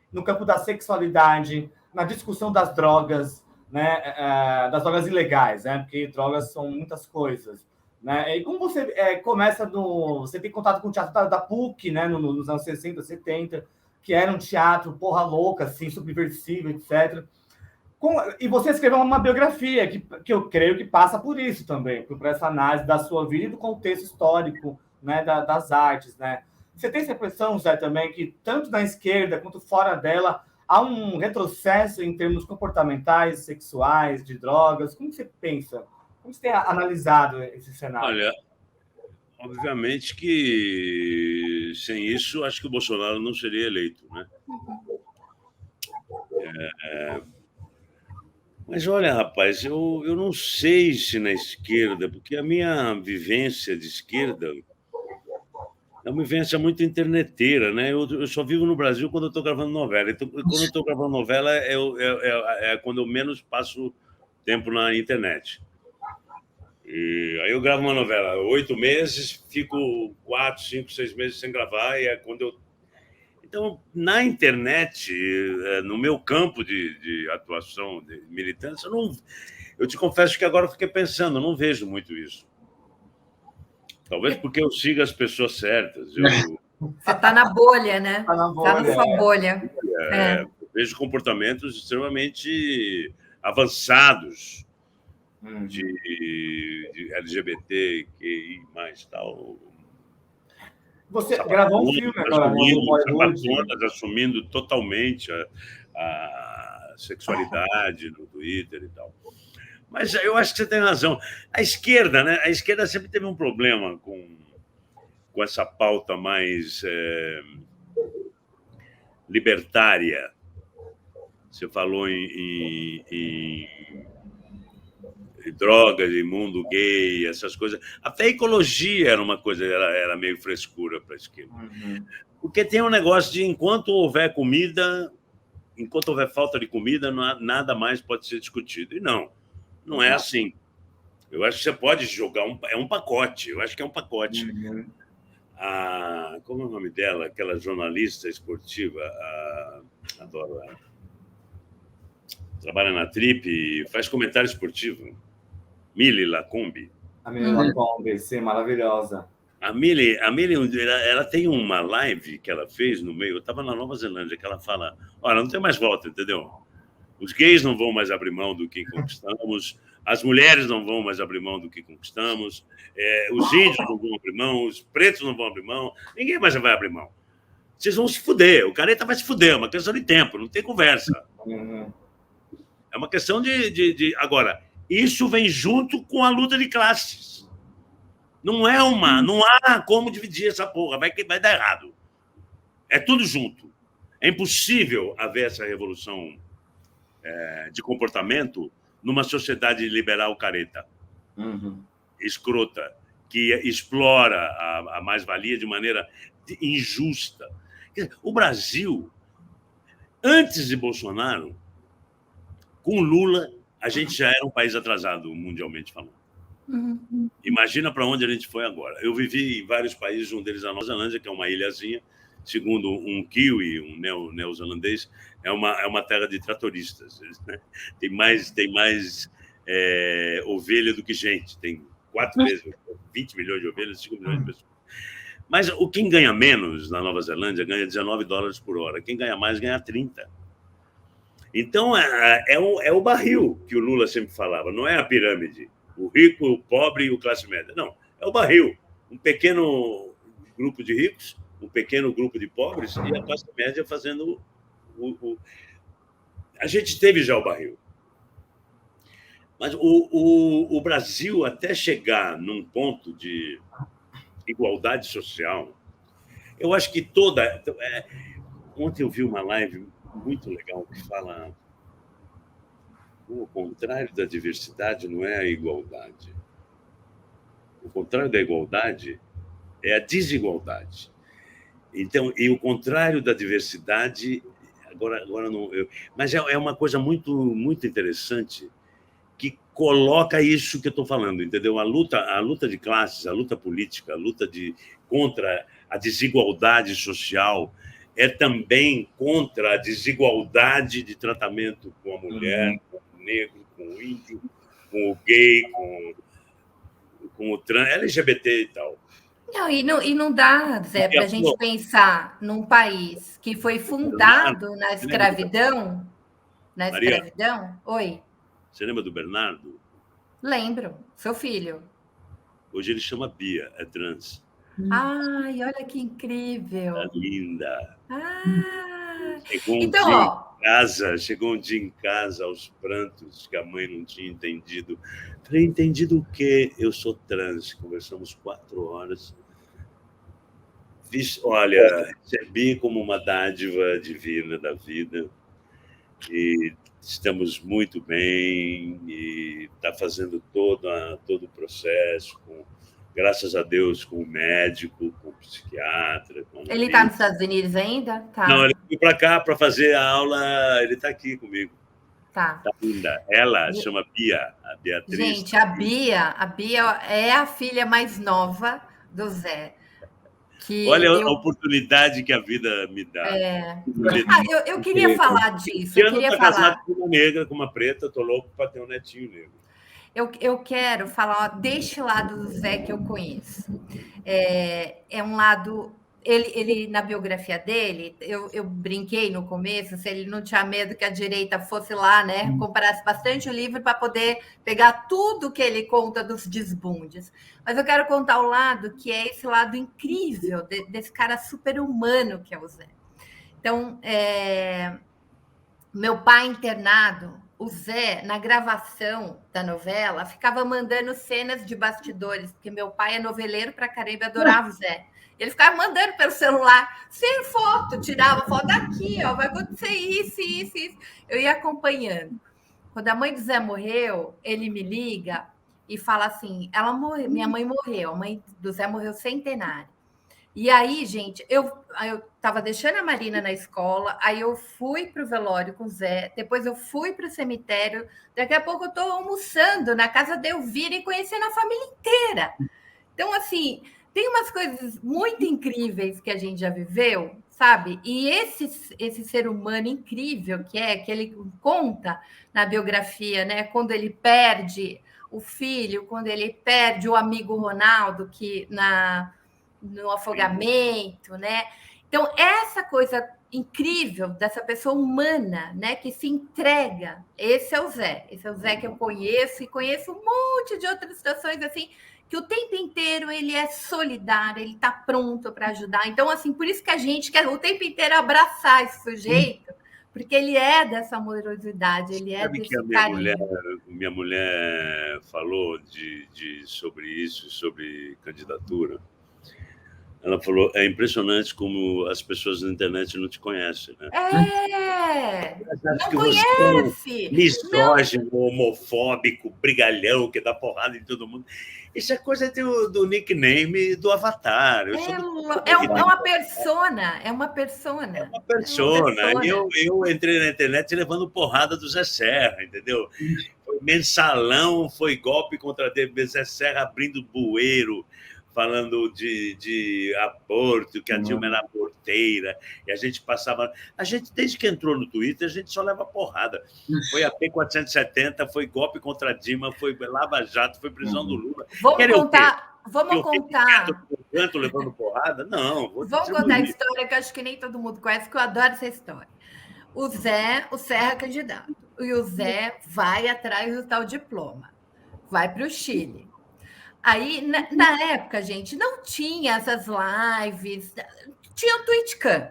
No campo da sexualidade, na discussão das drogas, né, das drogas ilegais, né, porque drogas são muitas coisas. Né? E como você começa você tem contato com o teatro da PUC, né, nos anos 60, 70, que era um teatro porra louca, assim, subversivo, etc., e você escreveu uma biografia que eu creio que passa por isso também, por essa análise da sua vida e do contexto histórico, né, das artes. Né? Você tem essa impressão, Zé, também, que tanto na esquerda quanto fora dela há um retrocesso em termos comportamentais, sexuais, de drogas? Como você pensa? Como você tem analisado esse cenário? Olha, obviamente que sem isso, acho que o Bolsonaro não seria eleito, né? Mas olha, rapaz, eu não sei se na esquerda, porque a minha vivência de esquerda é uma vivência muito interneteira, né? Eu só vivo no Brasil quando eu estou gravando novela. Então, quando eu estou gravando novela, é quando eu menos passo tempo na internet. E aí eu gravo uma novela 8 meses, fico 4, 5, 6 meses sem gravar, e é quando eu... Então, na internet, no meu campo de atuação, de militância, eu te confesso que agora eu fiquei pensando, eu não vejo muito isso. Talvez porque eu siga as pessoas certas. Você está na bolha, né? Está na sua bolha. Eu vejo comportamentos extremamente avançados de LGBT, QI, mais tal. Você gravou um filme agora, assumindo totalmente a sexualidade no Twitter e tal. Mas eu acho que você tem razão. A esquerda, né? A esquerda sempre teve um problema com essa pauta mais libertária. Você falou em drogas, em mundo gay, essas coisas. Até a ecologia era uma coisa, era meio frescura para a esquerda. Porque tem um negócio de enquanto houver comida, enquanto houver falta de comida, nada mais pode ser discutido. E não é assim. Eu acho que você pode jogar é um pacote. Eu acho que é um pacote. Como é o nome dela? Aquela jornalista esportiva, adoro ela. Trabalha na Trip e faz comentário esportivo. Mili Lacombe. A Mili Lacombe, sim, maravilhosa. A Mili, ela tem uma live que ela fez no meio. Eu estava na Nova Zelândia, que ela fala: olha, não tem mais volta, entendeu? Os gays não vão mais abrir mão do que conquistamos, as mulheres não vão mais abrir mão do que conquistamos, os índios não vão abrir mão, os pretos não vão abrir mão, ninguém mais vai abrir mão. Vocês vão se fuder, o careta vai se fuder, é uma questão de tempo, não tem conversa. É uma questão de... Agora, isso vem junto com a luta de classes. Não há como dividir essa porra, vai dar errado. É tudo junto. É impossível haver essa revolução de comportamento numa sociedade liberal careta, escrota, que explora a mais-valia de maneira injusta. O Brasil, antes de Bolsonaro, com Lula, a gente já era um país atrasado, mundialmente falando. Imagina para onde a gente foi agora. Eu vivi em vários países, um deles a Nova Zelândia, que é uma ilhazinha, segundo um kiwi, um neozelandês, é uma terra de tratoristas. Né? Tem mais ovelha do que gente. Tem 4 vezes, 20 milhões de ovelhas, 5 milhões de pessoas. Mas quem ganha menos na Nova Zelândia ganha $19 por hora. Quem ganha mais ganha 30. Então, é o barril que o Lula sempre falava, não é a pirâmide. O rico, o pobre e o classe média. Não, é o barril. Um pequeno grupo de ricos, um pequeno grupo de pobres e a classe média fazendo A gente teve já o barril. Mas o Brasil, até chegar num ponto de igualdade social, eu acho que ontem eu vi uma live muito legal que fala: o contrário da diversidade não é a igualdade. O contrário da igualdade é a desigualdade. Então, e o contrário da diversidade, agora não, mas é uma coisa muito, muito interessante que coloca isso que eu estou falando, entendeu? A luta de classes, a luta política, a luta contra a desigualdade social é também contra a desigualdade de tratamento com a mulher, com o negro, com o índio, com o gay, com o trans, LGBT e tal. Não, e não dá, Zé, para a gente pensar num país que foi fundado na escravidão. Maria, Oi. Você lembra do Bernardo? Lembro, seu filho. Hoje ele chama Bia, é trans. Ai, olha que incrível. Tá linda. Chegou um dia em casa aos prantos, que a mãe não tinha entendido. Falei: entendido o quê? Eu sou trans. Conversamos 4 horas. Olha, recebi como uma dádiva divina da vida. E estamos muito bem. E está fazendo todo o processo, graças a Deus, com o médico, com o psiquiatra. Ele está nos Estados Unidos ainda? Tá. Não, ele veio para cá para fazer a aula. Ele está aqui comigo. Tá. Linda. Ela chama Bia, a Beatriz. Gente, a Bia é a filha mais nova do Zé. Olha a oportunidade que a vida me dá. Eu queria falar disso. Eu queria falar. Casado com uma negra, com uma preta, estou louco para ter um netinho negro. Eu quero falar deste lado do Zé que eu conheço. É um lado... Ele, na biografia dele, eu brinquei no começo, se ele não tinha medo que a direita fosse lá, né, comprasse bastante o livro para poder pegar tudo que ele conta dos desbundes. Mas eu quero contar o lado que é esse lado incrível desse cara super-humano que é o Zé. Então, meu pai internado, o Zé, na gravação da novela, ficava mandando cenas de bastidores, porque meu pai é noveleiro pra caramba, adorava o Zé. Ele ficava mandando pelo celular, sem foto, tirava foto daqui, ó, vai acontecer isso, isso, isso. Eu ia acompanhando. Quando a mãe do Zé morreu, ele me liga e fala assim: ela morreu, minha mãe morreu, a mãe do Zé morreu centenária. E aí, gente, eu estava deixando a Marina na escola, aí eu fui para o velório com o Zé, depois eu fui para o cemitério, daqui a pouco eu estou almoçando na casa da Elvira e conhecendo a família inteira. Então, assim, tem umas coisas muito incríveis que a gente já viveu, sabe? E esse ser humano incrível que ele conta na biografia, né? Quando ele perde o filho, quando ele perde o amigo Ronaldo, que no afogamento, né? Então, essa coisa incrível dessa pessoa humana, né, que se entrega, esse é o Zé que eu conheço, e conheço um monte de outras situações assim, que o tempo inteiro ele é solidário, ele está pronto para ajudar. Então, assim, por isso que a gente quer o tempo inteiro abraçar esse sujeito, porque ele é dessa amorosidade, ele é Sabe desse que a minha mulher falou sobre isso, sobre candidatura? Ela falou, é impressionante como as pessoas na internet não te conhecem, né? Não conhece! É misógino, homofóbico, brigalhão, que dá porrada em todo mundo. Isso é coisa do nickname do Avatar. É uma persona. É uma persona. Eu entrei na internet levando porrada do Zé Serra, entendeu? Foi mensalão, foi golpe contra Zé Serra abrindo bueiro, falando de aborto, que a Dilma era aborteira, e a gente passava... A gente, desde que entrou no Twitter, a gente só leva porrada. Foi a P470, foi golpe contra a Dilma, foi Lava Jato, foi prisão do Lula. Vamos contar. Canto levando porrada? Não. Vamos contar a história, que eu acho que nem todo mundo conhece, que eu adoro essa história. O Serra candidato. E o Zé vai atrás do tal diploma. Vai para o Chile. Aí, na época, gente, não tinha essas lives, tinha o TwitchCam.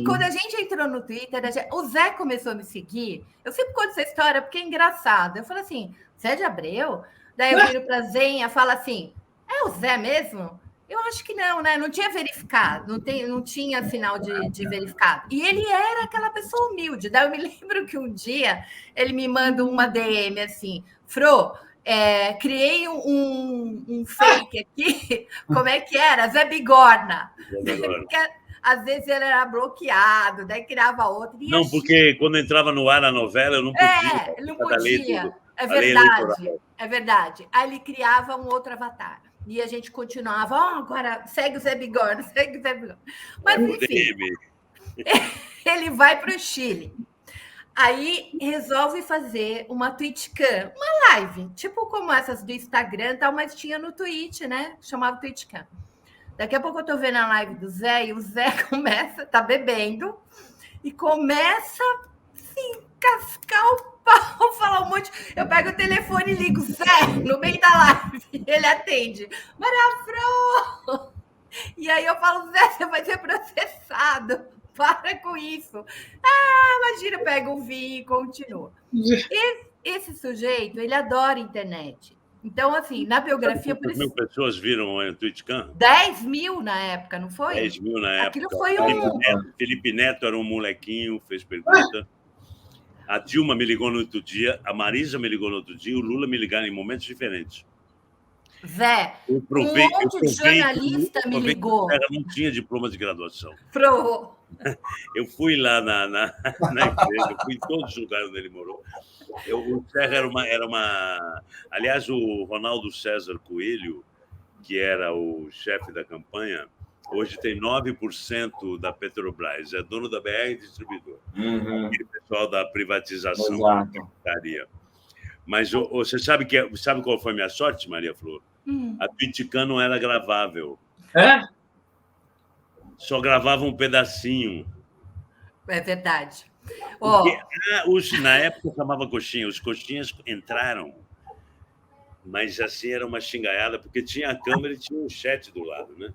Quando a gente entrou no Twitter, o Zé começou a me seguir. Eu sempre conto essa história porque é engraçado. Eu falei assim, Zé de Abreu? Daí eu viro para a Zenha, falo assim, é o Zé mesmo? Eu acho que não, né? Não tinha verificado, não tinha sinal de verificado. E ele era aquela pessoa humilde. Daí eu me lembro que um dia ele me manda uma DM assim, Fro, criei um fake aqui, como é que era? Zé Bigorna. Porque, às vezes ele era bloqueado, daí criava outro. Não, porque quando entrava no ar a novela, eu não podia. Não podia. É verdade. Aí ele criava um outro avatar. E a gente continuava, agora segue o Zé Bigorna, segue o Zé Bigorna. Mas, enfim, ele vai para o Chile. Aí resolve fazer uma TwitchCam, uma live, tipo como essas do Instagram e tal, mas tinha no Twitch, né? Chamava TwitchCam. Daqui a pouco eu tô vendo a live do Zé e o Zé tá bebendo e começa assim, cascar o pau, falar um monte. Eu pego o telefone e ligo, Zé, no meio da live, ele atende. Maria Fro! E aí eu falo, Zé, você vai ser processado. Para com isso. Imagina, pega um vinho e continua. Esse sujeito, ele adora internet. Então, assim, na biografia... Quantas mil pessoas viram a TwitchCam? 10 mil na época, não foi? 10 mil na época. Aquilo foi Felipe Neto era um molequinho, fez pergunta. A Dilma me ligou no outro dia, a Marisa me ligou no outro dia, o Lula me ligaram em momentos diferentes. Zé, um monte de jornalista me ligou. Ela não tinha diploma de graduação. Provou. Eu fui lá na empresa, eu fui em todos os lugares onde ele morou. O Serra era uma... Aliás, o Ronaldo César Coelho, que era o chefe da campanha, hoje tem 9% da Petrobras, é dono da BR Distribuidor. Aquele pessoal da privatização da secretaria. Mas você sabe qual foi a minha sorte, Maria Flor? A TwitchCam não era gravável. Só gravava um pedacinho. É verdade. Porque, na época chamava coxinha, os coxinhas entraram, mas assim era uma xingaiada, porque tinha a câmera e tinha um chat do lado, né?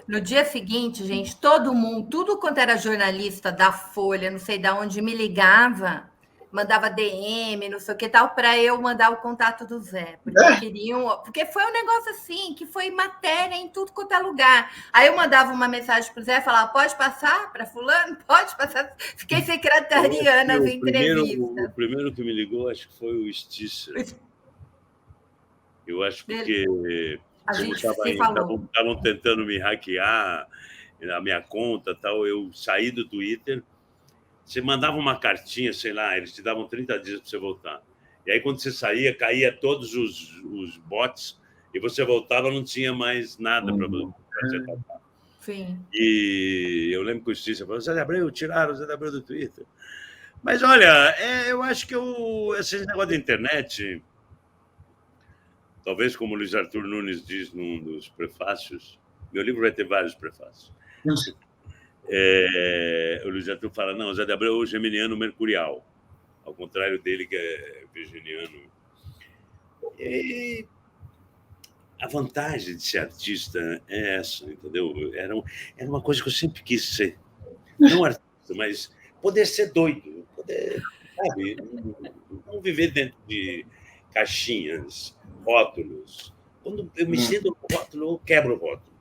No dia seguinte, gente, todo mundo, tudo quanto era jornalista da Folha, não sei de onde, me ligava, mandava DM, não sei o que tal, para eu mandar o contato do Zé. Porque foi um negócio assim, que foi matéria em tudo quanto é lugar. Aí eu mandava uma mensagem para o Zé, falava, pode passar para fulano? Pode passar. Fiquei secretariando as entrevistas. O primeiro que me ligou, acho que foi o Stisser. Eu acho que a gente se falou. Estavam tentando me hackear a minha conta, tal. Eu saí do Twitter. Você mandava uma cartinha, sei lá, eles te davam 30 dias para você voltar. E aí, quando você saía, caía todos os bots e você voltava, não tinha mais nada para você tratar. Sim. E eu lembro que o Stisser falou, Zé de Abreu, tiraram o Zé de Abreu do Twitter. Mas, olha, eu acho que esse negócio da internet... Talvez, como o Luiz Arthur Nunes diz num dos prefácios, meu livro vai ter vários prefácios. O Luiz Arthur fala, não, o Zé de Abreu é o geminiano mercurial, ao contrário dele, que é virginiano. E a vantagem de ser artista é essa, entendeu? Era uma coisa que eu sempre quis ser. Não artista, mas poder ser doido, poder, sabe, não viver dentro de caixinhas, rótulos. Quando eu me sinto no rótulo, eu quebro o rótulo.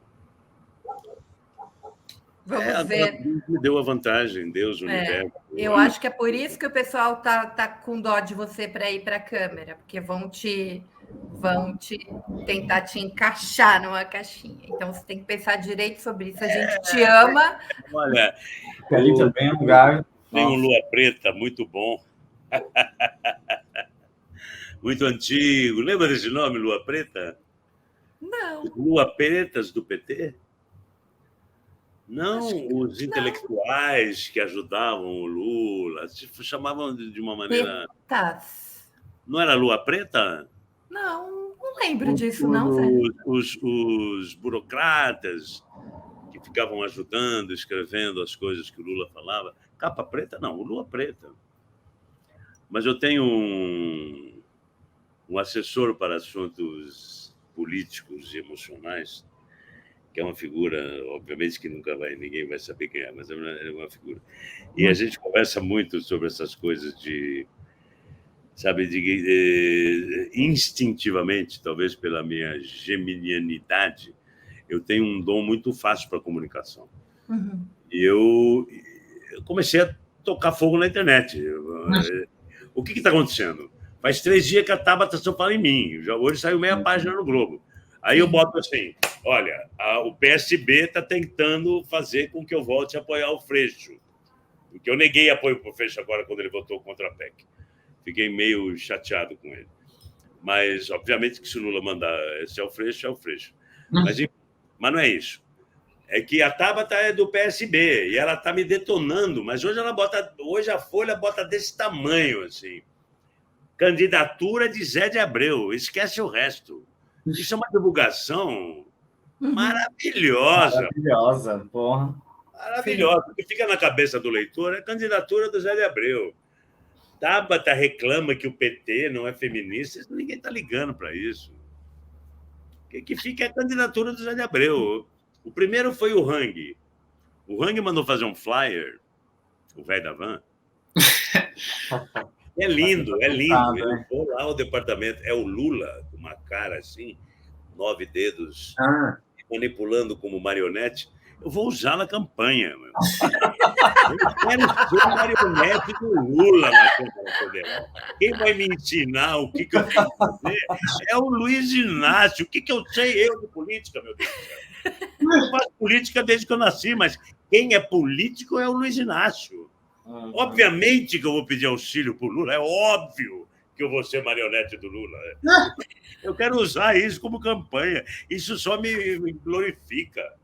Vamos ver. Me deu a vantagem, Deus, o universo. Eu acho que é por isso que o pessoal tá com dó de você para ir para a câmera, porque vão tentar te encaixar numa caixinha. Então você tem que pensar direito sobre isso. A gente te ama. Olha, ali também é um lugar. Tem um Lua Preta muito bom. Muito antigo. Lembra desse nome, Lua Preta? Não. Lua Pretas do PT? Não, os intelectuais que ajudavam o Lula, se chamavam de uma maneira... Pretas. Não era Lua Preta? Não lembro disso, não, Zé. Os burocratas que ficavam ajudando, escrevendo as coisas que o Lula falava. Capa preta? Não, Lua Preta. Mas eu tenho um assessor para assuntos políticos e emocionais, que é uma figura, obviamente que ninguém vai saber quem é, mas é uma figura. E a gente conversa muito sobre essas coisas sabe, instintivamente, talvez pela minha geminianidade, eu tenho um dom muito fácil para comunicação. Uhum. E eu comecei a tocar fogo na internet. O que está acontecendo? Faz 3 dias que a Tabata só fala em mim. Hoje saiu meia página no Globo. Aí eu boto assim, olha, o PSB está tentando fazer com que eu volte a apoiar o Freixo. Porque eu neguei apoio para o Freixo agora quando ele votou contra a PEC. Fiquei meio chateado com ele. Mas, obviamente, que se o Lula mandar esse é o Freixo, é o Freixo. Mas não é isso. É que a Tabata é do PSB e ela está me detonando, mas hoje a Folha bota desse tamanho, assim. Candidatura de Zé de Abreu, esquece o resto. Isso é uma divulgação maravilhosa. Maravilhosa, porra. Maravilhosa. O que fica na cabeça do leitor é a candidatura do Zé de Abreu. Tabata reclama que o PT não é feminista, ninguém está ligando para isso. O que fica é a candidatura do Zé de Abreu. O primeiro foi o Hang. O Hang mandou fazer um flyer, o velho da van. É lindo, é lindo. Ele foi lá ao departamento. É o Lula, com uma cara assim, 9 dedos, manipulando como marionete. Eu vou usar na campanha. Meu. Eu quero ser marionete do Lula na Câmara Federal. Quem vai me ensinar o que eu tenho que fazer é o Luiz Inácio. O que eu sei de política, meu Deus do céu? Eu faço política desde que eu nasci, mas quem é político é o Luiz Inácio. Obviamente que eu vou pedir auxílio para o Lula, é óbvio que eu vou ser marionete do Lula. Eu quero usar isso como campanha. Isso só me glorifica.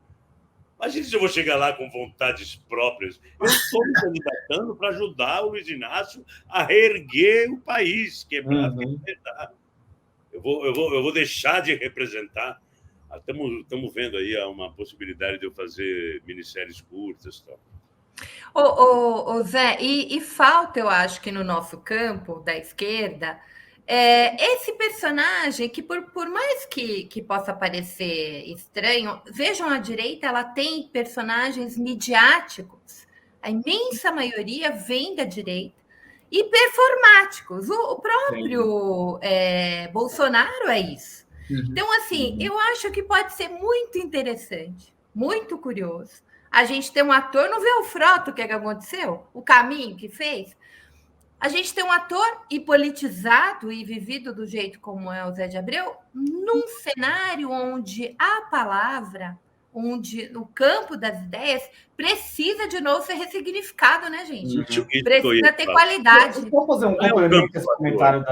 Imagina se eu vou chegar lá com vontades próprias. Eu estou me candidatando para ajudar o Luiz Inácio a reerguer o país, quebrar. Eu vou deixar de representar. Estamos vendo aí uma possibilidade de eu fazer minisséries curtas e tal. Zé, e falta, eu acho que no nosso campo da esquerda, esse personagem que, por mais que possa parecer estranho, vejam, a direita ela tem personagens midiáticos, a imensa maioria vem da direita, e performáticos. O próprio Bolsonaro é isso. Então, assim, eu acho que pode ser muito interessante, muito curioso. A gente tem um ator, não vê o Frota, o que aconteceu? O caminho que fez? A gente tem um ator e politizado e vivido do jeito como é o Zé de Abreu, num cenário onde a palavra, onde no campo das ideias, precisa de novo ser ressignificado, né, gente? Precisa ter qualidade. Eu posso fazer um complemento esse comentário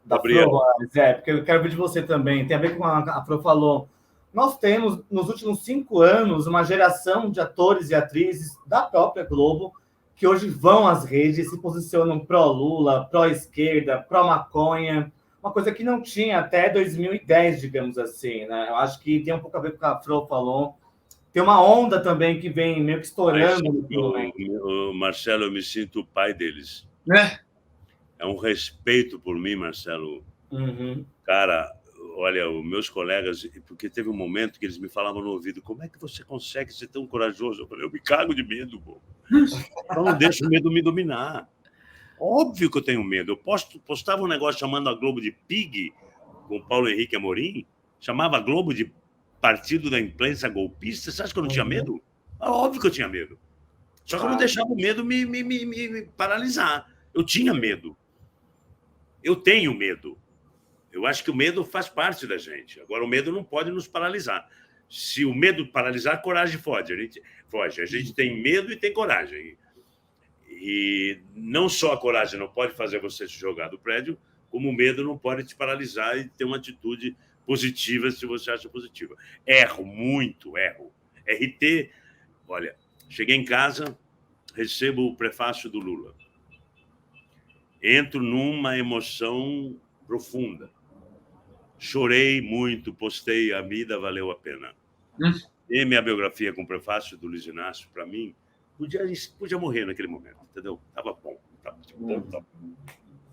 da Fro, Zé, porque eu quero ver de você também. Tem a ver com o que a Fro falou. Nós temos, nos últimos 5 anos, uma geração de atores e atrizes da própria Globo que hoje vão às redes e se posicionam pró-Lula, pró-esquerda, pró-maconha, uma coisa que não tinha até 2010, digamos assim, né? Eu acho que tem um pouco a ver com o que a Fro falou. Tem uma onda também que vem meio que estourando. Marcelo, eu me sinto o pai deles. É um respeito por mim, Marcelo. Cara, olha, os meus colegas, porque teve um momento que eles me falavam no ouvido, como é que você consegue ser tão corajoso? Eu falei, eu me cago de medo, pô. Então não deixa o medo me dominar. Óbvio que eu tenho medo. Eu postava um negócio chamando a Globo de Pig, com o Paulo Henrique Amorim, chamava a Globo de Partido da Imprensa Golpista. Você acha que eu não tinha medo? Óbvio que eu tinha medo. Só que eu não deixava o medo me paralisar. Eu tinha medo. Eu tenho medo. Eu acho que o medo faz parte da gente. Agora, o medo não pode nos paralisar. Se o medo paralisar, coragem foge. A gente tem medo e tem coragem. E não só a coragem não pode fazer você se jogar do prédio, como o medo não pode te paralisar e ter uma atitude positiva se você acha positiva. Erro, muito, erro. RT, olha, cheguei em casa, recebo o prefácio do Lula. Entro numa emoção profunda. Chorei muito, postei, a vida valeu a pena. E minha biografia com o prefácio do Luiz Inácio, para mim, podia morrer naquele momento, entendeu? Tava bom.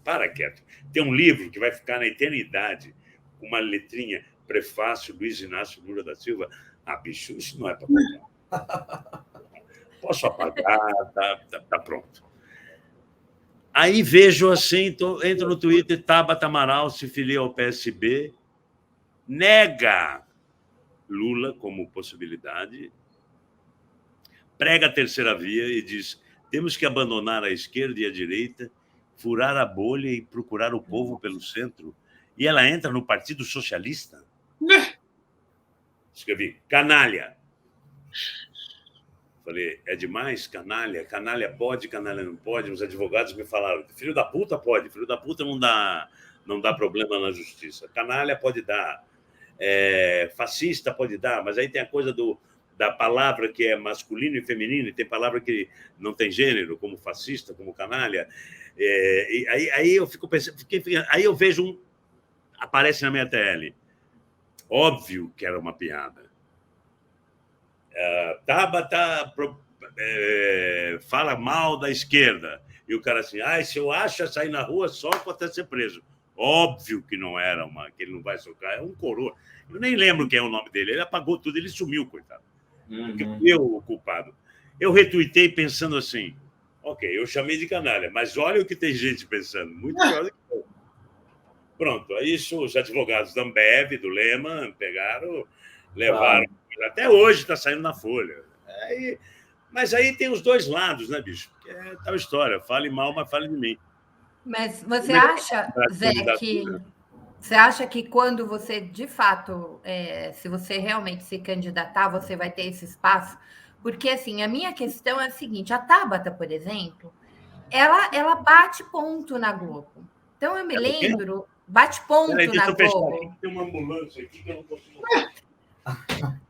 Para quieto. Tem um livro que vai ficar na eternidade, com uma letrinha, prefácio Luiz Inácio Lula da Silva. Bicho, isso não é para apagar. Posso apagar, tá pronto. Aí vejo assim, entro no Twitter, Tabata Amaral se filia ao PSB, nega Lula como possibilidade, prega a terceira via e diz: temos que abandonar a esquerda e a direita, furar a bolha e procurar o povo pelo centro. E ela entra no Partido Socialista. Escrevi, canalha. Falei, é demais, canalha? Canalha pode, canalha não pode. Os advogados me falaram, filho da puta pode, filho da puta não dá problema na justiça. Canalha pode dar, fascista pode dar, mas aí tem a coisa da palavra que é masculino e feminino, e tem palavra que não tem gênero, como fascista, como canalha. E aí eu fico pensando, aí eu vejo aparece na minha TL. Óbvio que era uma piada. Tabata fala mal da esquerda. E o cara assim, se eu acho sair na rua só pode até ser preso. Óbvio que não era que ele não vai socar, é um coroa. Eu nem lembro quem é o nome dele. Ele apagou tudo, ele sumiu, coitado. Porque eu, o culpado. Eu retuitei pensando assim, ok, eu chamei de canalha, mas olha o que tem gente pensando, muito pior do que eu. Pronto, aí os advogados da Ambev, do Lehman, pegaram, levaram. Até hoje está saindo na Folha. Mas aí tem os dois lados, né, bicho? Que é tal história. Fale mal, mas fale de mim. Mas você acha, Zé, você acha que quando você, de fato, se você realmente se candidatar, você vai ter esse espaço? Porque, assim, a minha questão é a seguinte, a Tabata, por exemplo, ela bate ponto na Globo. Então, eu me lembro, bate ponto na Globo. Tem uma ambulância aqui que eu não consigo...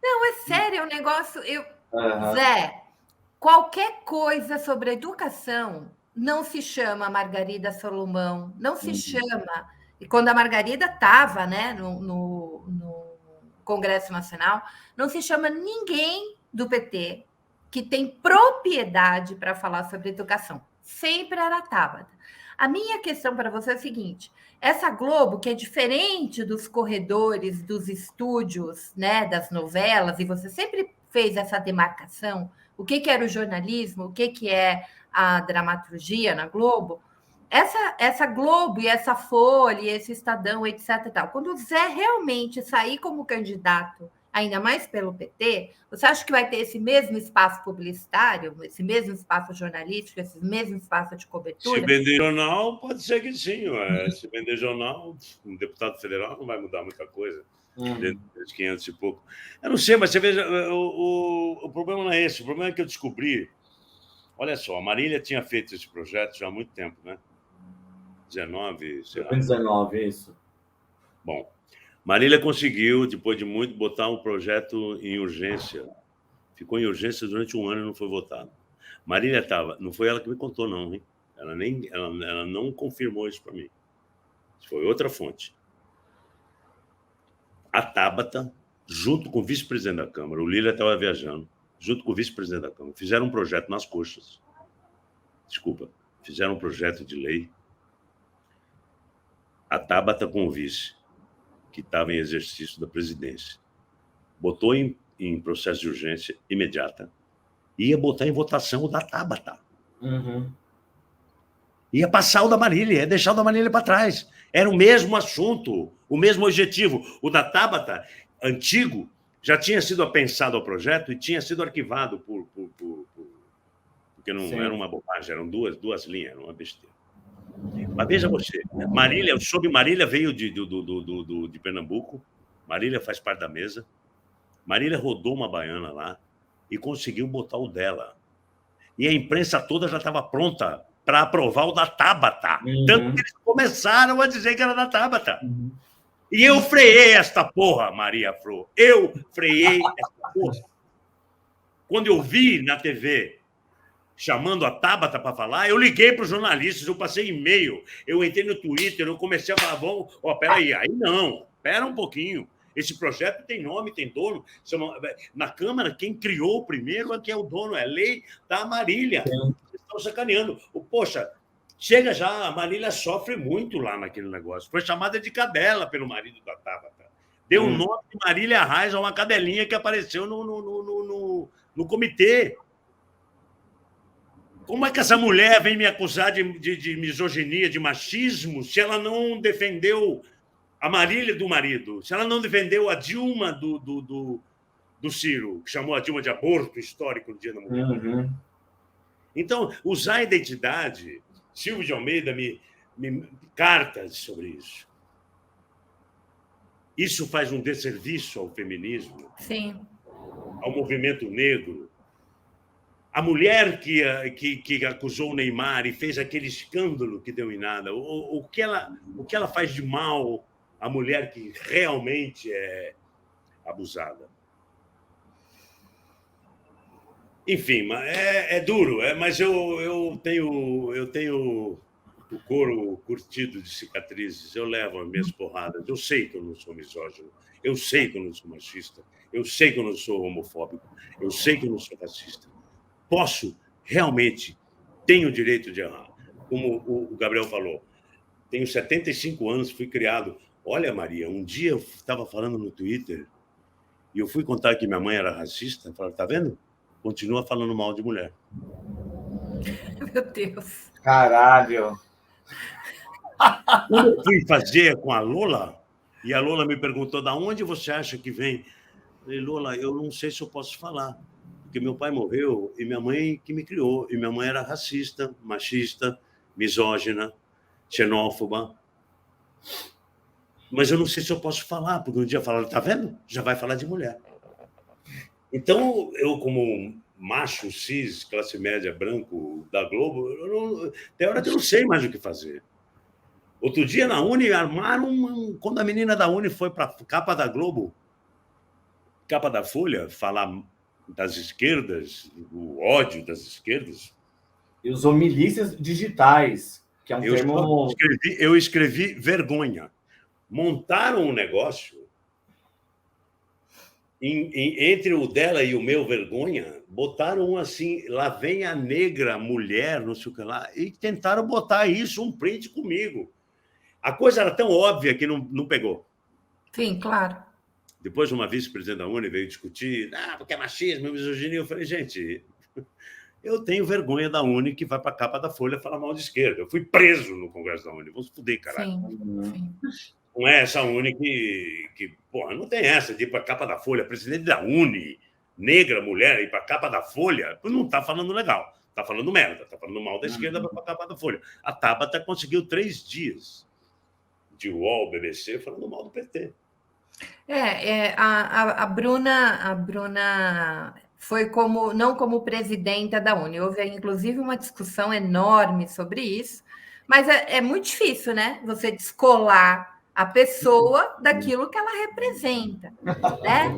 Não, é sério, é um negócio... Zé, qualquer coisa sobre educação não se chama Margarida Solomão, não se chama... E quando a Margarida estava, né, no Congresso Nacional, não se chama ninguém do PT que tem propriedade para falar sobre educação. Sempre era a Tabata. A minha questão para você é a seguinte: essa Globo, que é diferente dos corredores, dos estúdios, né, das novelas, e você sempre fez essa demarcação, o que era o jornalismo, o que é a dramaturgia na Globo, essa Globo e essa Folha, e esse Estadão, etc. e tal, quando o Zé realmente sair como candidato, ainda mais pelo PT, você acha que vai ter esse mesmo espaço publicitário, esse mesmo espaço jornalístico, esse mesmo espaço de cobertura? Se vender jornal, pode ser que sim. Se vender jornal, um deputado federal não vai mudar muita coisa. Dentro dos 500 e pouco. Eu não sei, mas você veja, o problema não é esse. O problema é que eu descobri. Olha só, a Marília tinha feito esse projeto já há muito tempo, né? 19, sei lá. 19, isso. Bom, Marília conseguiu, depois de muito, botar um projeto em urgência. Ficou em urgência durante 1 ano e não foi votado. Marília estava... Não foi ela que me contou, não, hein? Ela não confirmou isso para mim. Isso foi outra fonte. A Tabata, junto com o vice-presidente da Câmara, o Lila estava viajando, junto com o vice-presidente da Câmara, fizeram um projeto nas coxas. Fizeram um projeto de lei. A Tabata com o vice, que estava em exercício da presidência, botou em processo de urgência imediata, ia botar em votação o da Tabata. Ia passar o da Marília, ia deixar o da Marília para trás. Era o mesmo assunto, o mesmo objetivo. O da Tabata, antigo, já tinha sido apensado ao projeto e tinha sido arquivado porque não era uma bobagem, eram duas linhas, era uma besteira. Mas veja você, Marília, sobre Marília veio de Pernambuco, Marília faz parte da mesa, Marília rodou uma baiana lá e conseguiu botar o dela. E a imprensa toda já estava pronta para aprovar o da Tabata. Tanto que eles começaram a dizer que era da Tabata. E eu freiei esta porra, Maria Flor. Eu freiei esta porra. Quando eu vi na TV chamando a Tabata para falar, eu liguei para os jornalistas, eu passei e-mail, eu entrei no Twitter, eu comecei a falar, peraí, aí não, pera um pouquinho. Esse projeto tem nome, tem dono. Na Câmara, quem criou primeiro é quem é o dono, é a lei da Marília. Vocês estão sacaneando. Poxa, chega já, a Marília sofre muito lá naquele negócio. Foi chamada de cadela pelo marido da Tabata. Deu o nome de Marília Reis a uma cadelinha que apareceu no comitê. Como é que essa mulher vem me acusar de misoginia, de machismo, se ela não defendeu a Marília do marido, se ela não defendeu a Dilma do Ciro, que chamou a Dilma de aborto histórico no Dia da Mulher? Então, usar a identidade, Silvio de Almeida me cartas sobre isso. Isso faz um desserviço ao feminismo, sim, ao movimento negro. A mulher que acusou o Neymar e fez aquele escândalo que deu em nada, o que ela faz de mal à mulher que realmente é abusada? Enfim, é duro, mas eu tenho o couro curtido de cicatrizes, eu levo as minhas porradas, eu sei que eu não sou misógino, eu sei que eu não sou machista, eu sei que eu não sou homofóbico, eu sei que eu não sou racista. Tenho o direito de errar. Como o Gabriel falou, tenho 75 anos, fui criado. Olha, Maria, um dia eu estava falando no Twitter e eu fui contar que minha mãe era racista. Falaram, tá vendo? Continua falando mal de mulher. Meu Deus. Caralho. Quando eu fui fazer com a Lola, e a Lola me perguntou, da onde você acha que vem? Eu falei, Lola, eu não sei se eu posso falar. Porque meu pai morreu e minha mãe que me criou. E minha mãe era racista, machista, misógina, xenófoba. Mas eu não sei se eu posso falar, porque um dia falaram, tá vendo? Já vai falar de mulher. Então, eu como macho, cis, classe média, branco, da Globo, tem hora que eu não sei mais o que fazer. Outro dia, na Uni, armaram... Quando a menina da Uni foi para a capa da Globo, capa da Folha, falar das esquerdas, o ódio das esquerdas. E usou milícias digitais, que é um termo... Eu escrevi vergonha. Montaram um negócio entre o dela e o meu vergonha, botaram assim, lá vem a negra mulher, não sei o que lá, e tentaram botar isso, um print comigo. A coisa era tão óbvia que não pegou. Sim, claro. Depois, uma vice-presidente da Uni veio discutir, porque é machismo, misoginia. Eu falei, gente, Eu tenho vergonha da Uni que vai para a capa da Folha falar mal de esquerda. Eu fui preso no Congresso da Uni. Vamos fuder, caralho. Sim. Não é essa Uni que porra, não tem essa de ir para a capa da Folha. Presidente da Uni, negra, mulher, ir para a capa da Folha, não está falando legal. Está falando merda. Está falando mal da esquerda para a capa da Folha. A Tabata conseguiu 3 dias de UOL, BBC, falando mal do PT. A Bruna foi não como presidenta da Uni. Houve, inclusive, uma discussão enorme sobre isso, mas é muito difícil, né? Você descolar a pessoa daquilo que ela representa, né?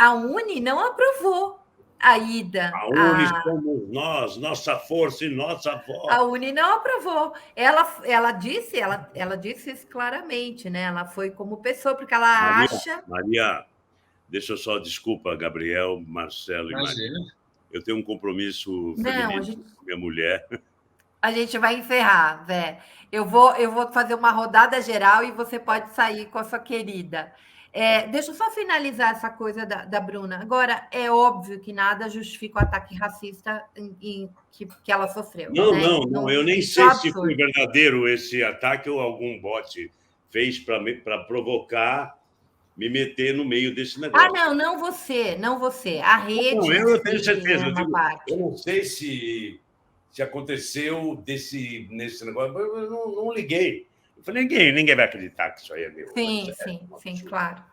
A Uni não aprovou a ida. A Uni somos nós, nossa força e nossa voz. A Uni não aprovou. Ela disse isso claramente, né? Ela foi como pessoa, porque ela acha... Maria, deixa eu só... Desculpa, Gabriel, Marcelo e Maria. Eu tenho um compromisso feminino com minha mulher. A gente vai encerrar, Vé. Eu vou fazer uma rodada geral e você pode sair com a sua querida. Deixa eu só finalizar essa coisa da Bruna. Agora, é óbvio que nada justifica o ataque racista que ela sofreu. Não. Eu nem sei se foi verdadeiro esse ataque ou algum bot fez para provocar, me meter no meio desse negócio. Não você. A rede... Não, eu tenho certeza. Eu não sei se aconteceu nesse negócio. Eu não liguei. Eu falei, ninguém vai acreditar que isso aí é meu. Sim, claro.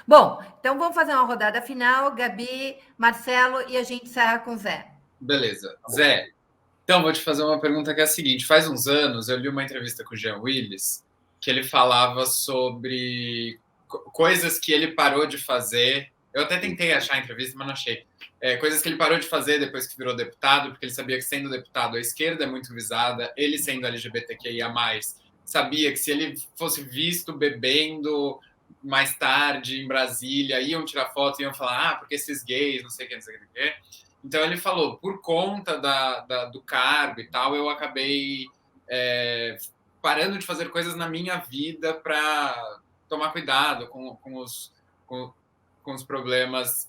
Bom, então vamos fazer uma rodada final, Gabi, Marcelo, e a gente encerra com o Zé. Beleza. Zé, então vou te fazer uma pergunta que é a seguinte. Faz uns anos eu li uma entrevista com o Jean Willis, que ele falava sobre coisas que ele parou de fazer. Eu até tentei achar a entrevista, mas não achei. Coisas que ele parou de fazer depois que virou deputado, porque ele sabia que, sendo deputado, a esquerda é muito visada, ele sendo LGBTQIA+, sabia que se ele fosse visto bebendo mais tarde em Brasília, iam tirar foto e iam falar, porque esses gays, não sei o que. Então ele falou, por conta do cargo e tal, eu acabei parando de fazer coisas na minha vida para tomar cuidado com os problemas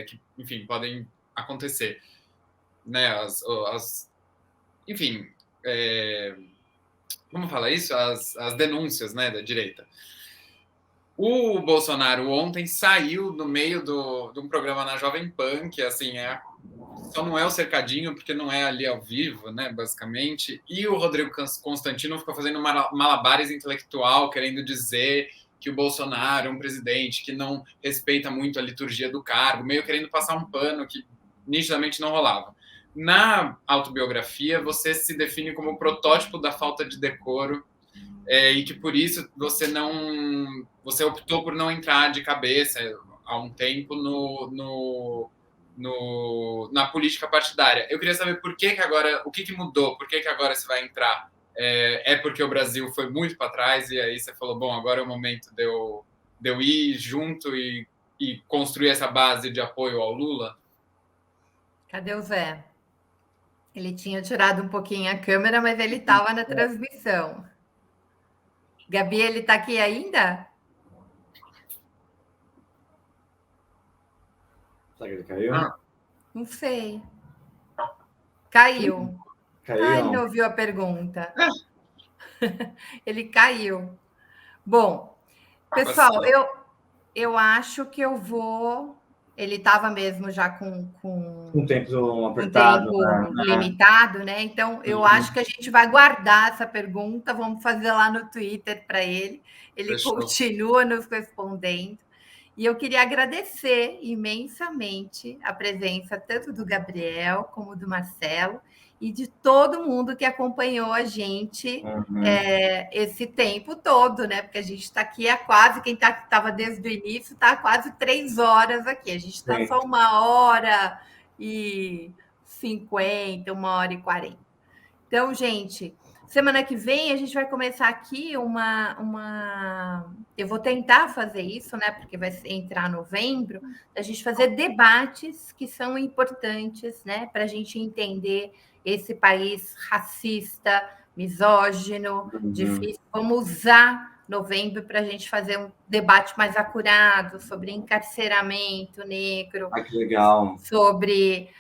que, enfim, podem acontecer. Né? Enfim... como fala isso? As denúncias, né, da direita. O Bolsonaro ontem saiu no meio de um programa na Jovem Pan, que assim, só não é o cercadinho, porque não é ali ao vivo, né, basicamente. E o Rodrigo Constantino ficou fazendo malabares intelectual, querendo dizer que o Bolsonaro é um presidente que não respeita muito a liturgia do cargo, meio querendo passar um pano que nitidamente não rolava. Na autobiografia, você se define como o protótipo da falta de decoro e que, por isso, você optou por não entrar de cabeça há um tempo na política partidária. Eu queria saber por que agora, o que mudou, por que agora você vai entrar? Porque o Brasil foi muito para trás e aí você falou, bom, agora é o momento de eu ir junto e construir essa base de apoio ao Lula? Cadê o Zé? Ele tinha tirado um pouquinho a câmera, mas ele estava na transmissão. Gabi, ele está aqui ainda? Será que ele caiu? Não sei. Caiu. Caiu. Ele não ouviu a pergunta. Ele caiu. Bom, pessoal, eu acho que eu vou... Ele estava mesmo já com um tempo apertado, limitado, né? Então, eu acho que a gente vai guardar essa pergunta, vamos fazer lá no Twitter para ele. Ele continua nos respondendo. E eu queria agradecer imensamente a presença tanto do Gabriel como do Marcelo e de todo mundo que acompanhou a gente esse tempo todo, né? Porque a gente está aqui há quase, quem estava desde o início, está há quase 3 horas aqui. A gente está só 1h50, 1h40. Então, gente, semana que vem a gente vai começar aqui eu vou tentar fazer isso, né? Porque vai entrar novembro, a gente fazer debates que são importantes, né? Para a gente entender esse país racista, misógino, difícil. Vamos usar novembro para a gente fazer um debate mais acurado sobre encarceramento negro. Que legal. Sobre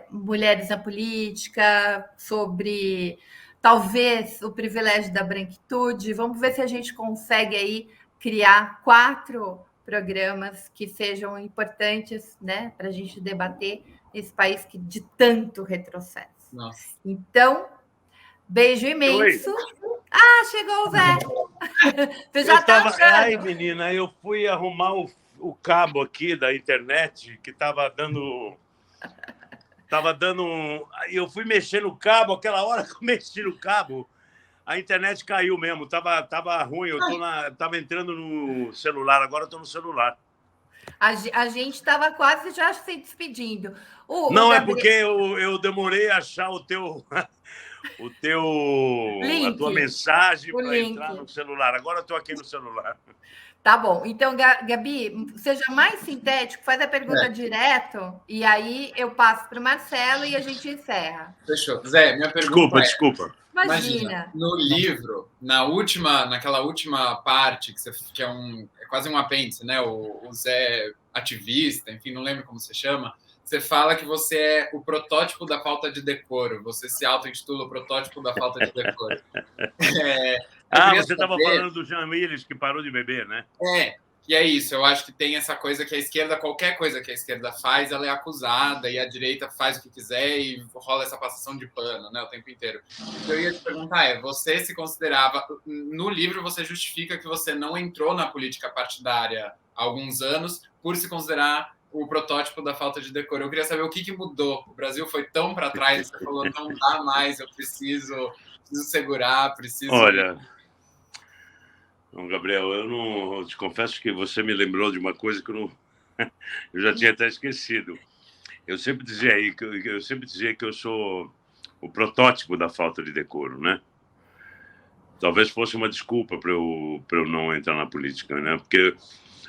mulheres na política, sobre talvez o privilégio da branquitude. Vamos ver se a gente consegue aí criar 4 programas que sejam importantes, né, para a gente debater nesse país que de tanto retrocesso. Nossa. Então, beijo imenso. Oi. Ah, chegou o Zé. Você já está achando? Ai, menina, eu fui arrumar o cabo aqui da internet que estava dando... Eu fui mexer no cabo, aquela hora que eu mexi no cabo, a internet caiu mesmo, tava ruim, eu tava entrando no celular, agora eu estou no celular. A gente estava quase já se despedindo. Não, é porque eu demorei a achar a tua mensagem para entrar no celular. Agora eu estou aqui no celular. Tá bom. Então, Gabi, seja mais sintético, faz a pergunta direto, e aí eu passo para o Marcelo e a gente encerra. Fechou. Zé, minha pergunta Desculpa. Imagina. No livro, naquela última parte, que é quase um apêndice, né? O Zé ativista, enfim, não lembro como se chama, você fala que você é o protótipo da falta de decoro, você se auto-intitula o protótipo da falta de decoro. Você estava falando do Jean Willis, que parou de beber, né? E é isso, eu acho que tem essa coisa que a esquerda, qualquer coisa que a esquerda faz, ela é acusada, e a direita faz o que quiser e rola essa passação de pano, né, o tempo inteiro. O que eu ia te perguntar você se considerava... No livro você justifica que você não entrou na política partidária há alguns anos por se considerar o protótipo da falta de decoro. Eu queria saber o que mudou. O Brasil foi tão para trás, você falou, não dá mais, eu preciso segurar, preciso... Olha... Não, Gabriel, eu te confesso que você me lembrou de uma coisa que eu já tinha até esquecido. Eu sempre dizia que eu sou o protótipo da falta de decoro, né? Talvez fosse uma desculpa para eu não entrar na política, né? Porque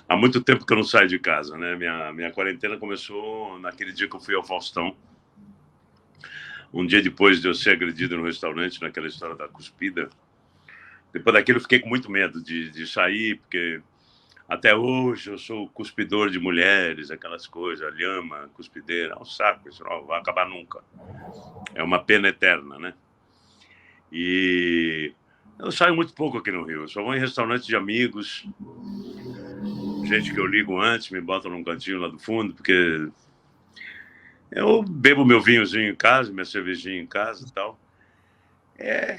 há muito tempo que eu não saio de casa, né? Minha quarentena começou naquele dia que eu fui ao Faustão. Um dia depois de eu ser agredido no restaurante, naquela história da cuspida. Depois daquilo, eu fiquei com muito medo de sair, porque até hoje eu sou cuspidor de mulheres, aquelas coisas, lhama, cuspideira, é um saco, isso não vai acabar nunca. É uma pena eterna, né? E eu saio muito pouco aqui no Rio, eu só vou em restaurantes de amigos, gente que eu ligo antes, me botam num cantinho lá do fundo, porque eu bebo meu vinhozinho em casa, minha cervejinha em casa e tal.